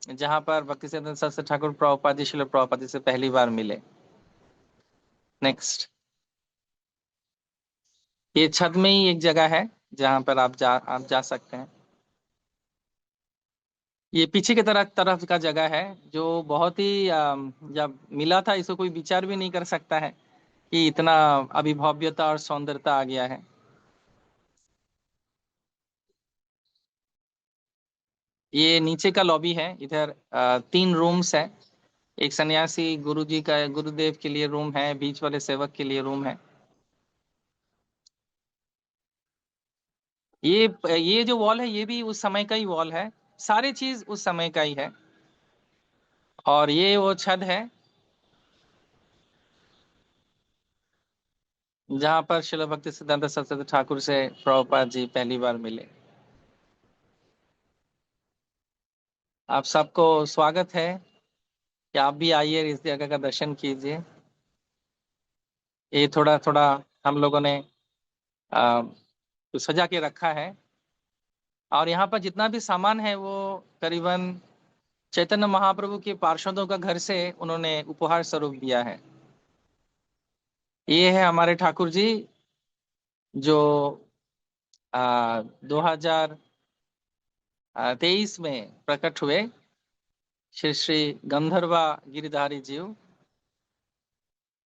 जहां पर भक्ति सिद्धांत सरस्वती ठाकुर प्रभुपाद जी, श्रील प्रभुपाद जी से पहली बार मिले। नेक्स्ट, ये छत में ही एक जगह है जहां पर आप जा सकते हैं। ये पीछे की तरफ का जगह है, जो बहुत ही जब मिला था इसको कोई विचार भी नहीं कर सकता है कि इतना अभी भव्यता और सौंदर्यता आ गया है। ये नीचे का लॉबी है, इधर 3 रूम्स है। एक सन्यासी गुरुजी का, गुरुदेव के लिए रूम है, बीच वाले सेवक के लिए रूम है। ये जो वॉल है, ये भी उस समय का ही वॉल है, सारी चीज उस समय का ही है। और ये वो छत है जहां पर श्रील भक्ति सिद्धांत सरस्वती ठाकुर से प्रभुपाद जी पहली बार मिले। आप सबको स्वागत है कि आप भी आइए, इस जगह का दर्शन कीजिए। ये थोड़ा थोड़ा हम लोगों ने आ, तो सजा के रखा है। और यहाँ पर जितना भी सामान है वो करीबन चैतन्य महाप्रभु के पार्षदों का घर से उन्होंने उपहार स्वरूप दिया है। ये है हमारे ठाकुर जी, जो 2023 में प्रकट हुए, श्री श्री गंधर्वा गिरिधारी जीव।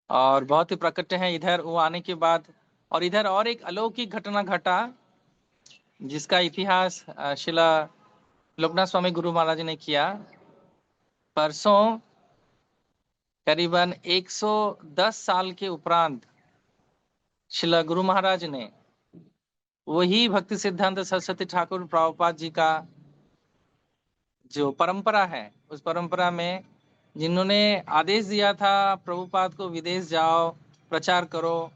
और बहुत ही प्रकट है इधर वो आने के बाद। और इधर और एक अलौकिक घटना घटा, जिसका इतिहास शिला लोकनाथ स्वामी गुरु महाराज ने किया। परसों करीबन 110 साल के उपरांत शिला गुरु महाराज ने वही भक्ति सिद्धांत सरस्वती ठाकुर प्रभुपाद जी का जो परंपरा है, उस परंपरा में जिन्होंने आदेश दिया था प्रभुपाद को विदेश जाओ, प्रचार करो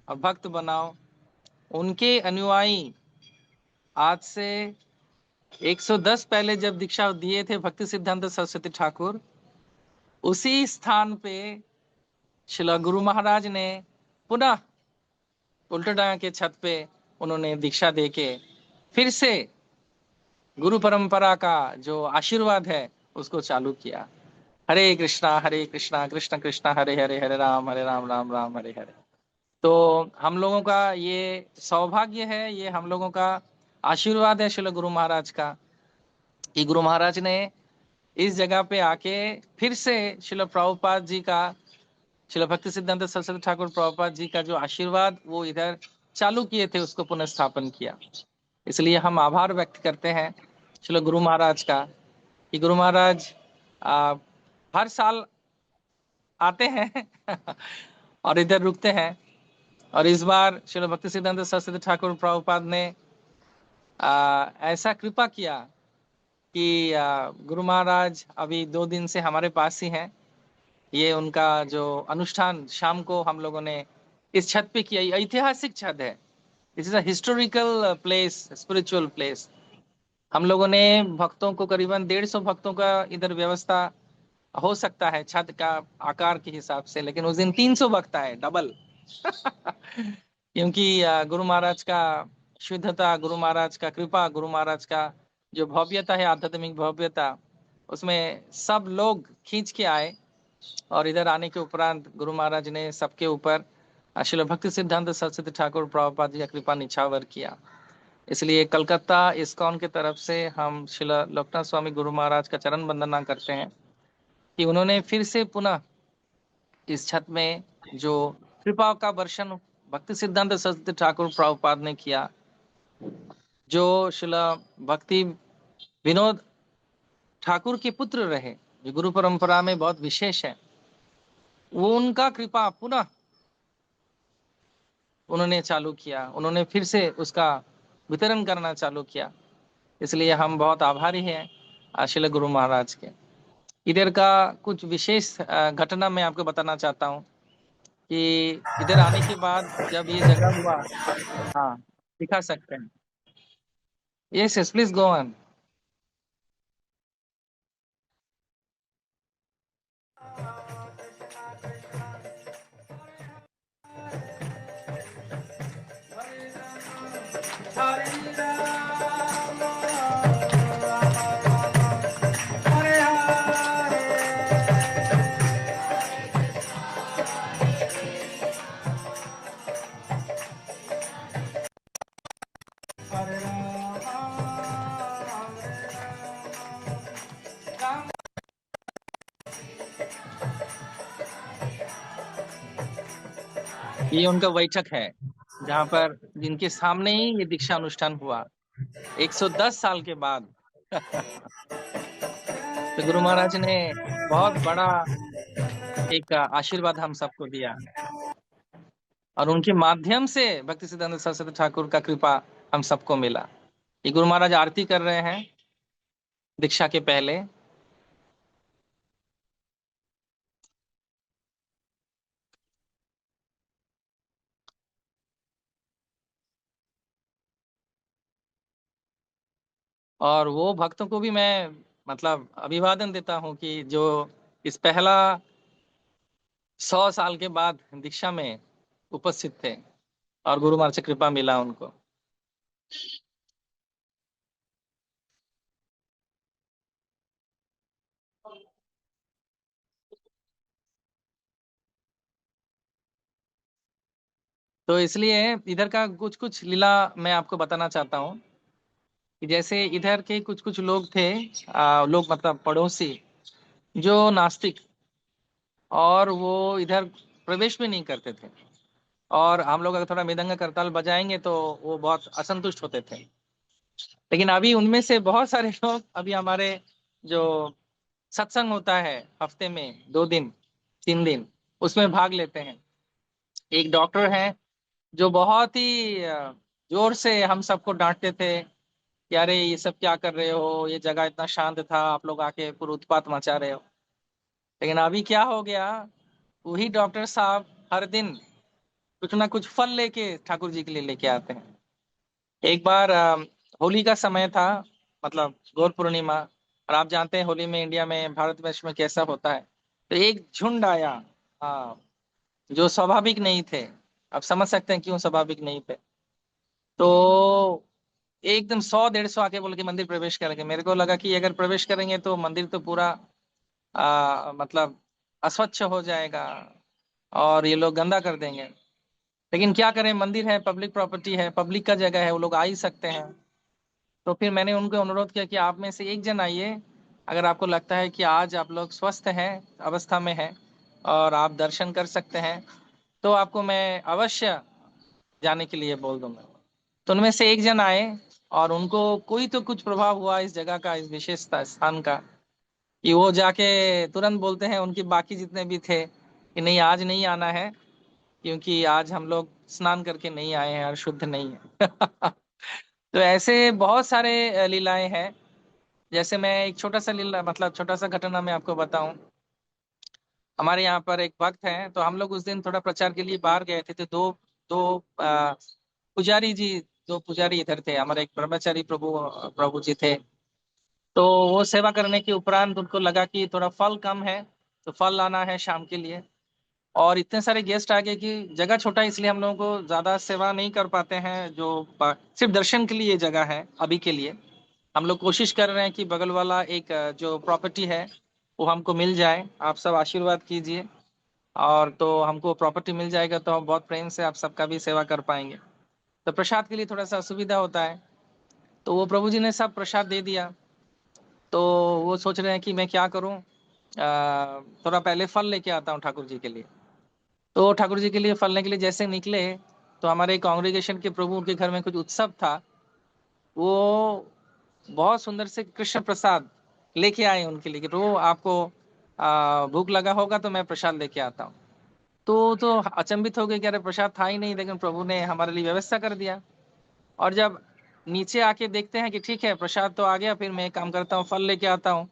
और भक्त बनाओ, उनके अनुयायी आज से 110 पहले जब दीक्षा दिए थे भक्ति सिद्धांत सरस्वती ठाकुर, उसी स्थान पे श्रील गुरु महाराज ने पुनः उल्टाडांगा के छत पे उन्होंने दीक्षा देके फिर से गुरु परंपरा का जो आशीर्वाद है उसको चालू किया। हरे कृष्णा कृष्ण कृष्ण हरे हरे, हरे राम राम राम हरे हरे। तो हम लोगों का ये सौभाग्य है, ये हम लोगों का आशीर्वाद है श्रील गुरु महाराज का, कि गुरु महाराज ने इस जगह पे आके फिर से श्रील प्रभुपाद जी का, श्रील भक्ति सिद्धांत सरस्वती ठाकुर प्रभुपाद जी का जो आशीर्वाद वो इधर चालू किए थे उसको पुनः स्थापन किया। इसलिए हम आभार व्यक्त करते हैं श्रील गुरु महाराज का, कि गुरु महाराज हर साल आते हैं और इधर रुकते हैं। और इस बार श्रील भक्ति सिद्धांत सरस्वती ठाकुर प्रभुपाद ने ऐसा कृपा किया कि गुरु महाराज अभी 2 दिन से हमारे पास ही हैं। ये उनका जो अनुष्ठान शाम को हम लोगों ने इस छत पे किया, ऐतिहासिक छत है, this is a historical place, spiritual place. हम लोगों ने भक्तों को करीबन 150 भक्तों का इधर व्यवस्था हो सकता है छत का आकार के हिसाब से, लेकिन उस दिन 300 भक्त आए, डबल क्योंकि गुरु महाराज का शुद्धता, गुरु महाराज का कृपा, गुरु महाराज का जो भव्यता है, आध्यात्मिक भव्यता, उसमें सब लोग खींच के आए। और इधर आने के उपरांत गुरु महाराज ने सबके ऊपर श्रील भक्ति सिद्धांत सरस्वती ठाकुर प्रभुपाद जी का कृपा निछावर किया। इसलिए कलकत्ता इस्कॉन की तरफ से हम श्रील लोकनाथ स्वामी गुरु महाराज का चरण वंदना करते हैं कि उन्होंने फिर से पुनः इस छत में जो कृपा का वर्षण भक्ति सिद्धांत सरस्वती ठाकुर प्रभुपाद ने किया, जो श्रील भक्ति विनोद ठाकुर के पुत्र रहे, जो गुरु परंपरा में बहुत विशेष है, वो उनका कृपा पुनः उन्होंने चालू किया, उन्होंने फिर से उसका वितरण करना चालू किया। इसलिए हम बहुत आभारी हैं श्रील गुरु महाराज के। इधर का कुछ विशेष घटना मैं आपको बताना चाहता हूँ कि इधर आने के बाद जब ये जगह हुआ, हाँ दिखा सकते हैं, yes yes please go on. ये उनका बैठक है जहाँ पर जिनके सामने ही ये दीक्षा अनुष्ठान हुआ 110 साल के बाद तो गुरु महाराज ने बहुत बड़ा एक आशीर्वाद हम सबको दिया और उनके माध्यम से भक्ति सिद्धांत सरस्वती ठाकुर का कृपा हम सबको मिला। ये गुरु महाराज आरती कर रहे हैं दीक्षा के पहले। और वो भक्तों को भी मैं मतलब अभिवादन देता हूँ कि जो इस पहला 100 साल के बाद दीक्षा में उपस्थित थे और गुरु महाराज से कृपा मिला उनको। तो इसलिए इधर का कुछ कुछ लीला मैं आपको बताना चाहता हूँ कि जैसे इधर के कुछ कुछ लोग थे, लोग मतलब पड़ोसी जो नास्तिक, और वो इधर प्रवेश भी नहीं करते थे, और हम लोग अगर थोड़ा मृदंग करताल बजाएंगे तो वो बहुत असंतुष्ट होते थे। लेकिन अभी उनमें से बहुत सारे लोग अभी हमारे जो सत्संग होता है हफ्ते में 2 दिन 3 दिन, उसमें भाग लेते हैं। एक डॉक्टर है जो बहुत ही जोर से हम सबको डांटते थे कि अरे ये सब क्या कर रहे हो, ये जगह इतना शांत था, आप लोग आके पूरा उत्पात मचा रहे हो। लेकिन अभी क्या हो गया, वही डॉक्टर साहब हर दिन कुछ ना कुछ फल लेके ठाकुर जी के लिए लेके आते हैं। एक बार होली का समय था, मतलब गौर पूर्णिमा, और आप जानते हैं होली में इंडिया में भारतवर्ष में कैसा होता है। तो एक झुंड आया, हाँ, जो स्वाभाविक नहीं थे। आप समझ सकते हैं क्यों स्वाभाविक नहीं थे। तो एकदम 100-150 आके बोल के मंदिर प्रवेश करेंगे। मेरे को लगा कि अगर प्रवेश करेंगे तो मंदिर तो पूरा मतलब अस्वच्छ हो जाएगा और ये लोग गंदा कर देंगे। लेकिन क्या करें, मंदिर है, पब्लिक प्रॉपर्टी है, पब्लिक का जगह है, वो लोग आ ही सकते हैं। तो फिर मैंने उनको अनुरोध किया कि आप में से एक जन आइए, अगर आपको लगता है कि आज आप लोग स्वस्थ हैं, अवस्था में हैं और आप दर्शन कर सकते हैं, तो आपको मैं अवश्य जाने के लिए बोल दूंगा। तो उनमें से एक जन आए और उनको कोई तो कुछ प्रभाव हुआ इस जगह का, इस विशेष स्थान का, कि वो जाके तुरंत बोलते हैं उनके बाकी जितने भी थे कि नहीं, आज नहीं आना है, क्योंकि आज हम लोग स्नान करके नहीं आए हैं और शुद्ध नहीं है। तो ऐसे बहुत सारे लीलाएं हैं। जैसे मैं एक छोटा सा लीला, मतलब छोटा सा घटना मैं आपको बताऊं। हमारे यहाँ पर एक भक्त हैं, तो हम लोग उस दिन थोड़ा प्रचार के लिए बाहर गए थे। तो दो दो पुजारी जी, दो पुजारी इधर थे, हमारे एक ब्रह्मचारी प्रभु प्रभु जी थे। तो वो सेवा करने के उपरांत उनको लगा कि थोड़ा फल कम है, तो फल लाना है शाम के लिए। और इतने सारे गेस्ट आ गए कि जगह छोटा है, इसलिए हम लोगों को ज्यादा सेवा नहीं कर पाते हैं। जो सिर्फ दर्शन के लिए जगह है अभी के लिए। हम लोग कोशिश कर रहे हैं कि बगल वाला एक जो प्रॉपर्टी है वो हमको मिल जाए। आप सब आशीर्वाद कीजिए, और तो हमको प्रॉपर्टी मिल जाएगा तो हम बहुत प्रेम से आप सबका भी सेवा कर पाएंगे। तो प्रसाद के लिए थोड़ा सा असुविधा होता है। तो वो प्रभु जी ने सब प्रसाद दे दिया। तो वो सोच रहे हैं कि मैं क्या करूं, थोड़ा पहले फल लेके आता हूँ ठाकुर जी के लिए। तो ठाकुर जी के लिए फलने के लिए जैसे निकले, तो हमारे कांग्रेगेशन के प्रभु के घर में कुछ उत्सव था। वो बहुत सुंदर से कृष्ण प्रसाद लेके आए उनके लिए कि प्रभु आपको भूख लगा होगा तो मैं प्रसाद लेके आता हूँ। तो अचंभित हो गए कि अरे प्रसाद था ही नहीं, लेकिन प्रभु ने हमारे लिए व्यवस्था कर दिया। और जब नीचे आके देखते हैं कि ठीक है प्रसाद तो आ गया, फिर मैं एक काम करता हूँ, फल लेके आता हूँ।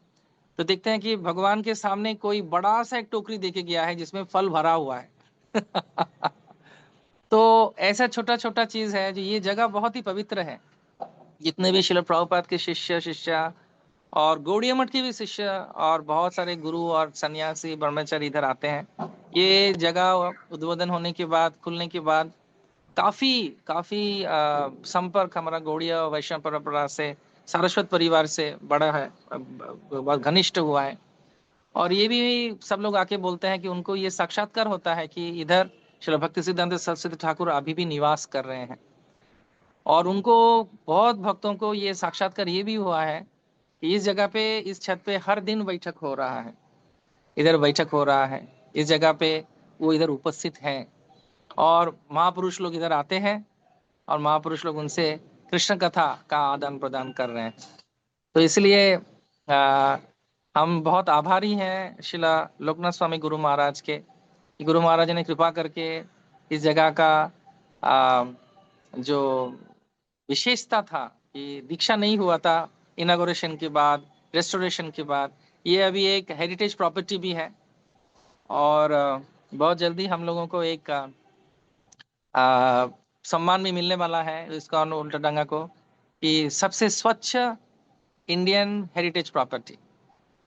तो देखते हैं कि भगवान के सामने कोई बड़ा सा एक टोकरी देके गया है जिसमें फल भरा हुआ है। तो ऐसा छोटा छोटा चीज है जो, ये जगह बहुत ही पवित्र है। जितने भी शिल प्रभुपाद के शिष्य शिष्या और गौड़िया मठ के भी शिष्य और बहुत सारे गुरु और सन्यासी ब्रह्मचारी इधर आते हैं। ये जगह उद्বোधन होने के बाद, खुलने के बाद काफी काफी संपर्क हमारा गौड़िया वैष्णव परंपरा से, सारस्वत परिवार से बड़ा है, बहुत घनिष्ठ हुआ है। और ये भी सब लोग आके बोलते हैं कि उनको ये साक्षात्कार होता है कि इधर श्रील भक्ति सिद्धांत सरस्वती ठाकुर अभी भी निवास कर रहे हैं। और उनको, बहुत भक्तों को ये साक्षात्कार ये भी हुआ है कि इस जगह पे, इस छत पे हर दिन बैठक हो रहा है, इधर बैठक हो रहा है, इस जगह पे वो इधर उपस्थित हैं। और महापुरुष लोग इधर आते हैं और महापुरुष लोग उनसे कृष्ण कथा का आदान प्रदान कर रहे हैं। तो इसलिए हम बहुत आभारी हैं शिला लोकनाथ स्वामी गुरु महाराज के, कि गुरु महाराज ने कृपा करके इस जगह का आ, जो विशेषता था कि दीक्षा नहीं हुआ था इनागोरेशन के बाद, रेस्टोरेशन के बाद, ये अभी एक हेरिटेज प्रॉपर्टी भी है। और बहुत जल्दी हम लोगों को एक सम्मान भी मिलने वाला है इस्कॉन उल्टा डंगा को, कि सबसे स्वच्छ इंडियन हेरिटेज प्रॉपर्टी,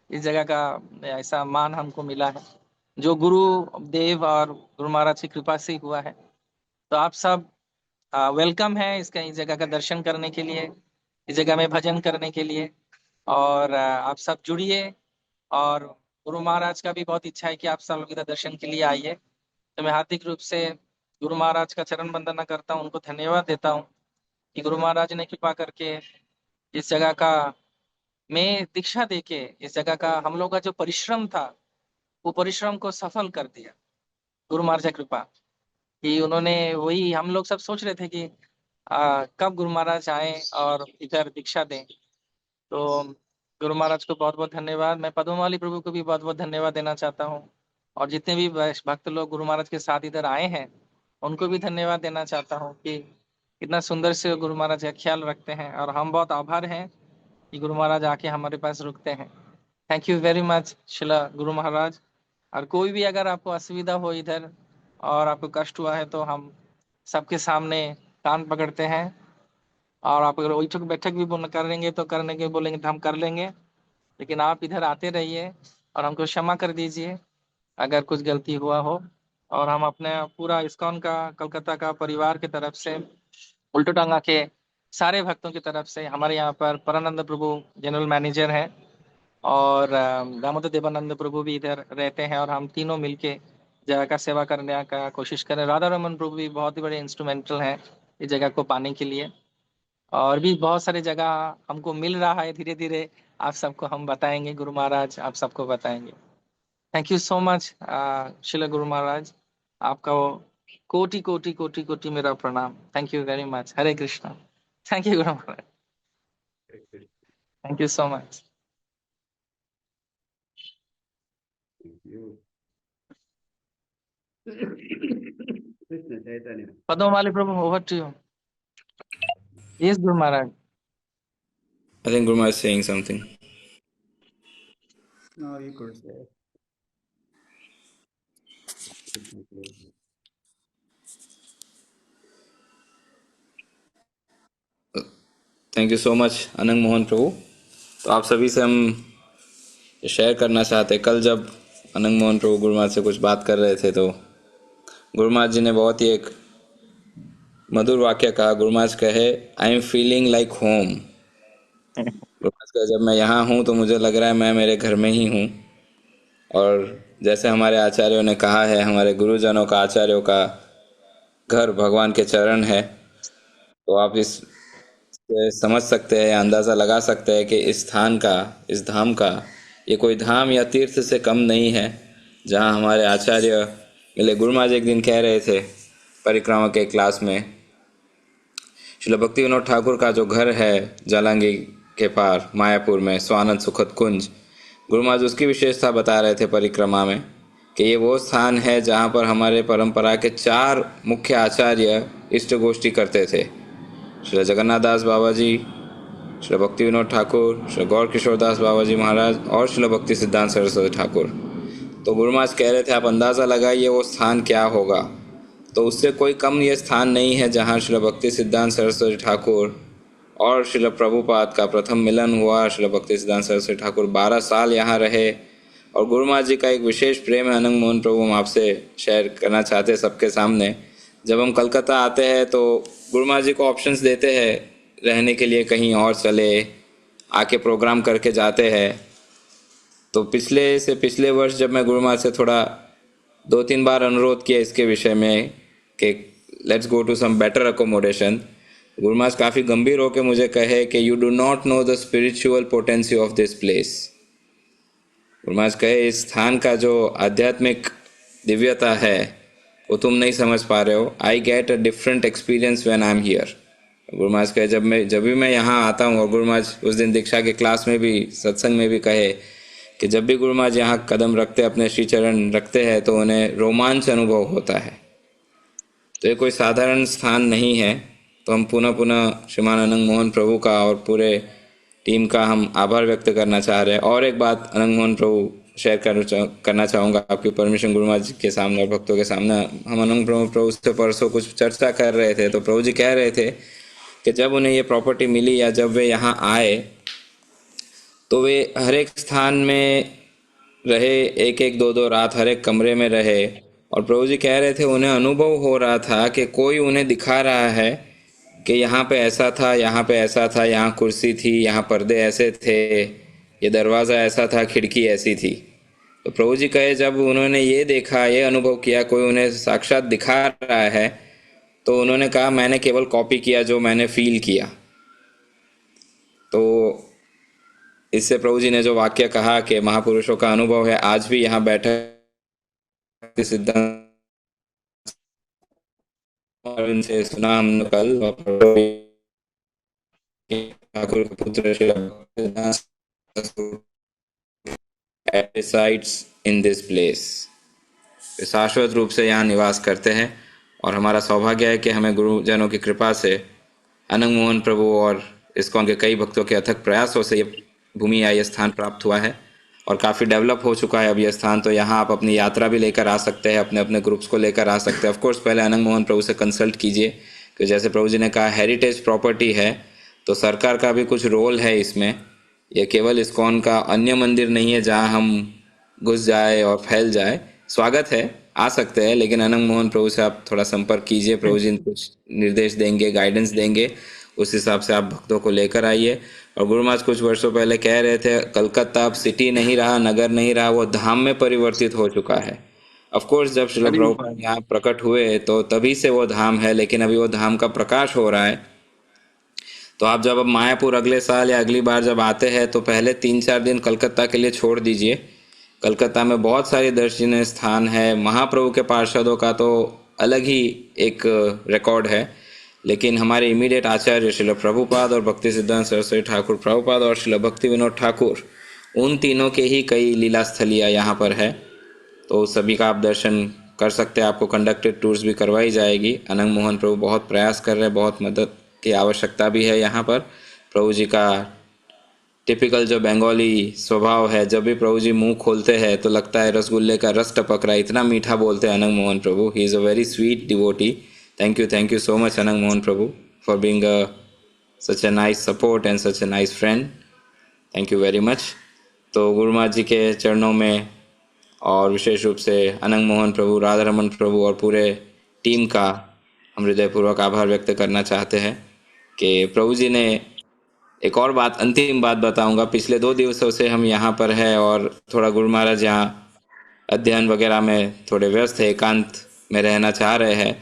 इस जगह का ऐसा मान हमको मिला है, जो गुरु देव और गुरु महाराज की कृपा से ही हुआ है। तो आप सब वेलकम है इसका, इस जगह का दर्शन करने के लिए, इस जगह में भजन करने के लिए। और आप सब जुड़िए। और गुरु महाराज का भी बहुत इच्छा है कि आप सब लोग इधर दर्शन के लिए आइए। तो मैं हार्दिक रूप से गुरु महाराज का चरण वंदना करता हूँ, उनको धन्यवाद देता हूँ कि गुरु महाराज ने कृपा करके इस जगह का, मैं दीक्षा देके इस जगह का हम लोग का जो परिश्रम था, वो परिश्रम को सफल कर दिया। गुरु महाराज की कृपा कि उन्होंने, वही हम लोग सब सोच रहे थे कि कब गुरु महाराज आए और इधर दीक्षा दें। तो गुरु महाराज को बहुत बहुत धन्यवाद। मैं पद्ममाली प्रभु को भी बहुत बहुत धन्यवाद देना चाहता हूँ। और जितने भी भक्त लोग गुरु महाराज के साथ इधर आए हैं, उनको भी धन्यवाद देना चाहता हूँ कि इतना सुंदर से गुरु महाराज का ख्याल रखते हैं, और हम बहुत आभार हैं कि गुरु महाराज आके हमारे पास रुकते हैं। थैंक यू वेरी मच शिला गुरु महाराज। और कोई भी अगर आपको असुविधा हो इधर और आपको कष्ट हुआ है तो हम सबके सामने कान पकड़ते हैं, और आप अगर बैठक बैठक भी करेंगे तो करने के बोलेंगे तो हम कर लेंगे, लेकिन आप इधर आते रहिए और हमको क्षमा कर दीजिए अगर कुछ गलती हुआ हो। और हम अपने पूरा इस्कॉन का कलकत्ता का परिवार की तरफ से, उल्टो टांगा के सारे भक्तों की तरफ से, हमारे यहाँ पर परानंद प्रभु जनरल मैनेजर हैं और दामोदर देवानंद प्रभु भी इधर रहते हैं, और हम तीनों मिलके जगह का सेवा करने का कोशिश करें। राधा रमन प्रभु भी बहुत ही बड़े इंस्ट्रूमेंटल हैं इस जगह को पाने के लिए, और भी बहुत सारे जगह हमको मिल रहा है धीरे धीरे। आप सबको हम बताएंगे, गुरु महाराज आप सबको बताएंगे। थैंक यू सो मच शिला गुरु महाराज, आपका वो कोटि कोटि कोटि कोटि मेरा प्रणाम। Thank you very much. Hare Krishna. Thank you Guru Maharaj, thank you so much. Krishna Chaitanya. Padmamali Prabhu, over to you. Yes Guru Maharaj. I think Guru Maharaj is saying something. No, you could say. Thank you so much Anang Mohan प्रभु। तो आप सभी से हम शेयर करना चाहते हैं, कल जब अनंग मोहन प्रभु गुरु महाराज से कुछ बात कर रहे थे तो गुरु महाराज जी ने बहुत ही एक मधुर वाक्य कहा। गुरु महाराज कहे, I am feeling like home. गुरु महाराज कहे, जब मैं यहाँ हूँ तो मुझे लग रहा है मैं मेरे घर में ही हूँ। और जैसे हमारे आचार्यों ने कहा है, हमारे गुरुजनों का, आचार्यों का घर भगवान के चरण है, तो आप इस से समझ सकते हैं, अंदाज़ा लगा सकते हैं कि इस स्थान का, इस धाम का, ये कोई धाम या तीर्थ से कम नहीं है जहाँ हमारे आचार्य मिले। गुरु महाराज एक दिन कह रहे थे परिक्रमा के क्लास में, श्रील भक्ति विनोद ठाकुर का जो घर है जालंगी के पार मायापुर में, स्वानंद सुखद कुंज, गुरु महाराज उसकी विशेषता बता रहे थे परिक्रमा में कि ये वो स्थान है जहाँ पर हमारे परंपरा के 4 मुख्य आचार्य इष्ट गोष्ठी करते थे। श्री जगन्नाथ दास बाबा जी, श्री भक्ति विनोद ठाकुर, श्री गौर किशोर दास बाबा जी महाराज और श्री भक्ति सिद्धांत सरस्वती ठाकुर। तो गुरु महाराज कह रहे थे, आप अंदाज़ा लगाइए वो स्थान क्या होगा। तो उससे कोई कम ये स्थान नहीं है जहाँ श्री भक्ति सिद्धांत सरस्वती ठाकुर और श्री प्रभुपाद का प्रथम मिलन हुआ। श्री भक्ति सिद्धांत सरस्वती ठाकुर 12 साल यहाँ रहे, और गुरु महाराज जी का एक विशेष प्रेम है अनंग मोहन प्रभु, हम आपसे शेयर करना चाहते हैं सबके सामने। जब हम कलकत्ता आते हैं तो गुरु महाराज जी को ऑप्शंस देते हैं रहने के लिए, कहीं और चले, आके प्रोग्राम करके जाते हैं। तो पिछले वर्ष जब मैं गुरु महाराज से थोड़ा 2-3 बार अनुरोध किया इसके विषय में कि let's go to some better accommodation, गुरु महाराज काफ़ी गंभीर होकर मुझे कहे कि you do not know the spiritual potency of this place. गुरु महाराज कहे, इस स्थान का जो आध्यात्मिक दिव्यता है वो तुम नहीं समझ पा रहे हो। I get a different experience when I am here. गुरु महाराज कहे, जब भी मैं यहाँ आता हूँ, और गुरु महाराज उस दिन दीक्षा के क्लास में भी, सत्संग में भी कहे कि जब भी गुरु महाराज यहाँ कदम रखते, अपने श्री चरण रखते हैं, तो उन्हें रोमांच अनुभव होता है। तो ये कोई साधारण स्थान नहीं है। तो हम पुनः श्रीमान अनंग मोहन प्रभु का और पूरे टीम का हम आभार व्यक्त करना चाह रहे हैं। और एक बात अनंग मोहन प्रभु शेयर करना चाहूँगा आपकी परमिशन गुरु महाराज के सामने और भक्तों के सामने। हम अनंग प्रभु से परसों कुछ चर्चा कर रहे थे, तो प्रभु जी कह रहे थे कि जब उन्हें ये प्रॉपर्टी मिली या जब वे यहाँ आए तो वे हर एक स्थान में रहे, 1-2 रात हर एक कमरे में रहे, और प्रभु जी कह रहे थे उन्हें अनुभव हो रहा था कि कोई उन्हें दिखा रहा है कि यहाँ पे ऐसा था, यहाँ पे ऐसा था, यहाँ कुर्सी थी, यहाँ पर्दे ऐसे थे, ये दरवाज़ा ऐसा था, खिड़की ऐसी थी। तो प्रभु जी कहे, जब उन्होंने ये देखा, ये अनुभव किया, कोई उन्हें साक्षात दिखा रहा है, तो उन्होंने कहा मैंने केवल कॉपी किया जो मैंने फील किया। तो इससे प्रभु जी ने जो वाक्य कहा कि महापुरुषों का अनुभव है, आज भी यहाँ बैठा सिद्धांत और इनसे सुना हमने कल, ठाकुर के पुत्र resides in this place, शाश्वत रूप से यहाँ निवास करते हैं। और हमारा सौभाग्य है कि हमें गुरुजनों की कृपा से अनंग मोहन प्रभु और इस्कॉन के कई भक्तों के अथक प्रयासों से ये भूमि या ये स्थान प्राप्त हुआ है और काफ़ी डेवलप हो चुका है अब ये स्थान। तो यहाँ आप अपनी यात्रा भी लेकर आ सकते हैं, अपने अपने ग्रुप्स को लेकर आ सकते हैं। ऑफकोर्स पहले अनंग मोहन प्रभु से कंसल्ट कीजिए, कि जैसे प्रभु जी ने कहा हेरिटेज प्रॉपर्टी है, तो सरकार का भी कुछ रोल है इसमें। ये केवल इस्कॉन का अन्य मंदिर नहीं है जहाँ हम घुस जाए और फैल जाए। स्वागत है, आ सकते हैं, लेकिन अनंग मोहन प्रभु से आप थोड़ा संपर्क कीजिए। प्रभु जी कुछ निर्देश देंगे, गाइडेंस देंगे, उस हिसाब से आप भक्तों को लेकर आइए। और गुरु महाराज कुछ वर्षों पहले कह रहे थे कलकत्ता अब सिटी नहीं रहा, नगर नहीं रहा, वो धाम में परिवर्तित हो चुका है। ऑफ कोर्स जब श्रील प्रभुपाद यहाँ प्रकट हुए तो तभी से वो धाम है, लेकिन अभी वो धाम का प्रकाश हो रहा है। तो आप जब अब मायापुर अगले साल या अगली बार जब आते हैं तो पहले 3-4 दिन कलकत्ता के लिए छोड़ दीजिए। कलकत्ता में बहुत सारे दर्शनीय स्थान है, महाप्रभु के पार्षदों का तो अलग ही एक रिकॉर्ड है। लेकिन हमारे इमीडिएट आचार्य श्रील प्रभुपाद और भक्ति सिद्धांत सरस्वती ठाकुर प्रभुपाद और श्रील भक्ति विनोद ठाकुर, उन तीनों के ही कई लीला स्थलियाँ यहाँ पर है, तो सभी का आप दर्शन कर सकते हैं। आपको कंडक्टेड टूर्स भी करवाई जाएगी। अनंग मोहन प्रभु बहुत प्रयास कर रहे हैं, बहुत मदद की आवश्यकता भी है यहाँ पर। प्रभु जी का टिपिकल जो बंगाली स्वभाव है, जब भी प्रभु जी मुंह खोलते हैं तो लगता है रसगुल्ले का रस टपक रहा है, इतना मीठा बोलते हैं Anang Mohan Prabhu. He is a very sweet devotee. Thank you so much Anang Mohan Prabhu for being such a nice support and such a nice friend. Thank you very much. तो गुरु महाराज जी के चरणों में और विशेष रूप से अनंग मोहन प्रभु, राधा रमन प्रभु और पूरे टीम का हम हृदयपूर्वक आभार व्यक्त करना चाहते हैं कि प्रभु जी ने एक और बात, अंतिम बात बताऊंगा। पिछले 2 दिवसों से हम यहाँ पर है और थोड़ा गुरु महाराज यहाँ अध्ययन वगैरह में थोड़े व्यस्त है, एकांत में रहना चाह रहे हैं।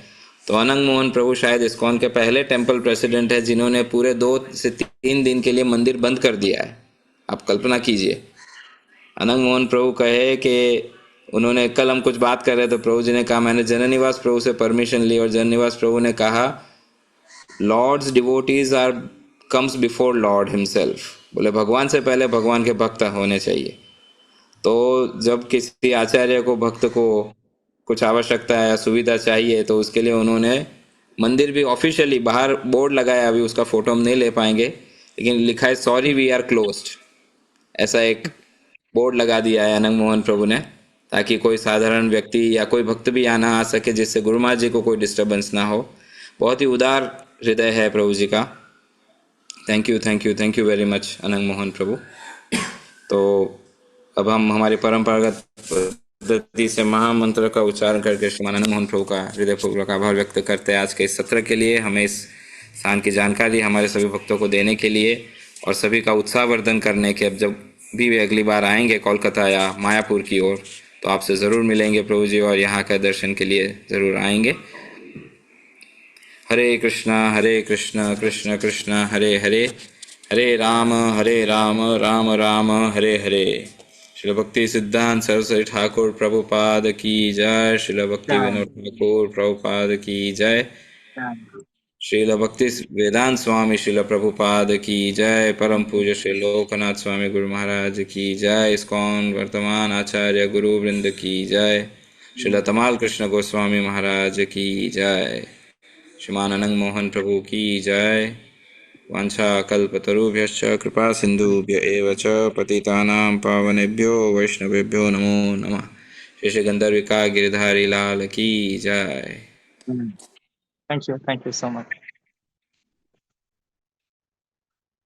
तो अनंग मोहन प्रभु शायद इस्कॉन के पहले टेम्पल प्रेसिडेंट है जिन्होंने पूरे 2 से 3 दिन के लिए मंदिर बंद कर दिया है। आप कल्पना कीजिए, अनंग मोहन प्रभु कहे कि उन्होंने, कल हम कुछ बात कर रहे थे, प्रभु जी ने कहा मैंने जननिवास प्रभु से परमिशन ली और जननिवास प्रभु ने कहा lord's devotees are comes before lord himself. बोले भगवान से पहले भगवान के भक्त होने चाहिए। तो जब किसी आचार्य को, भक्त को कुछ आवश्यकता है या सुविधा चाहिए तो उसके लिए उन्होंने मंदिर भी ऑफिशियली बाहर बोर्ड लगाया, अभी उसका फोटो हम नहीं ले पाएंगे, लेकिन लिखा है सॉरी वी आर क्लोज्ड। ऐसा एक बोर्ड लगा दिया है अनंग मोहन प्रभु ने, ताकि कोई साधारण व्यक्ति या कोई भक्त भी यहाँ आ सके, जिससे गुरु महाराज जी को कोई डिस्टर्बेंस ना हो। बहुत ही उदार हृदय है प्रभु जी का। Thank you very much Anang Mohan प्रभु। तो अब हम हमारी परंपरागत पद्धति से महामंत्र का उच्चारण करके श्रीमान अनंग मोहन प्रभु का हृदयपूर्वक आभार व्यक्त करते हैं आज के इस सत्र के लिए, हमें इस स्थान की जानकारी हमारे सभी भक्तों को देने के लिए और सभी का उत्साहवर्धन करने के। अब जब भी वे अगली बार आएंगे कोलकाता या मायापुर की ओर तो आपसे ज़रूर मिलेंगे प्रभु जी और यहाँ के दर्शन के लिए ज़रूर आएंगे। हरे कृष्णा कृष्ण कृष्ण हरे हरे, हरे राम राम राम हरे हरे। श्रील भक्ति सिद्धांत सरस्वती ठाकुर प्रभुपाद की जय। श्रील भक्ति विनोद ठाकुर प्रभुपाद की जय। श्रील भक्ति वेदांत स्वामी श्रील प्रभुपाद की जय। परम पूज्य श्री लोकनाथ स्वामी गुरु महाराज की जय। इस्कॉन वर्तमान आचार्य गुरु वृंद की जय। श्रील तमाल कृष्ण गोस्वामी महाराज की जय। श्रीमान अनंग मोहन प्रभु की जय। वांछा कल्पतरुभ्यश्च कृपा सिंधुभ्य एव च पतितानां पावनेभ्यो वैष्णवेभ्यो नमो नमः। श्री श्री गंधर्विका गिरधारी लाल की जय। Thank you so much.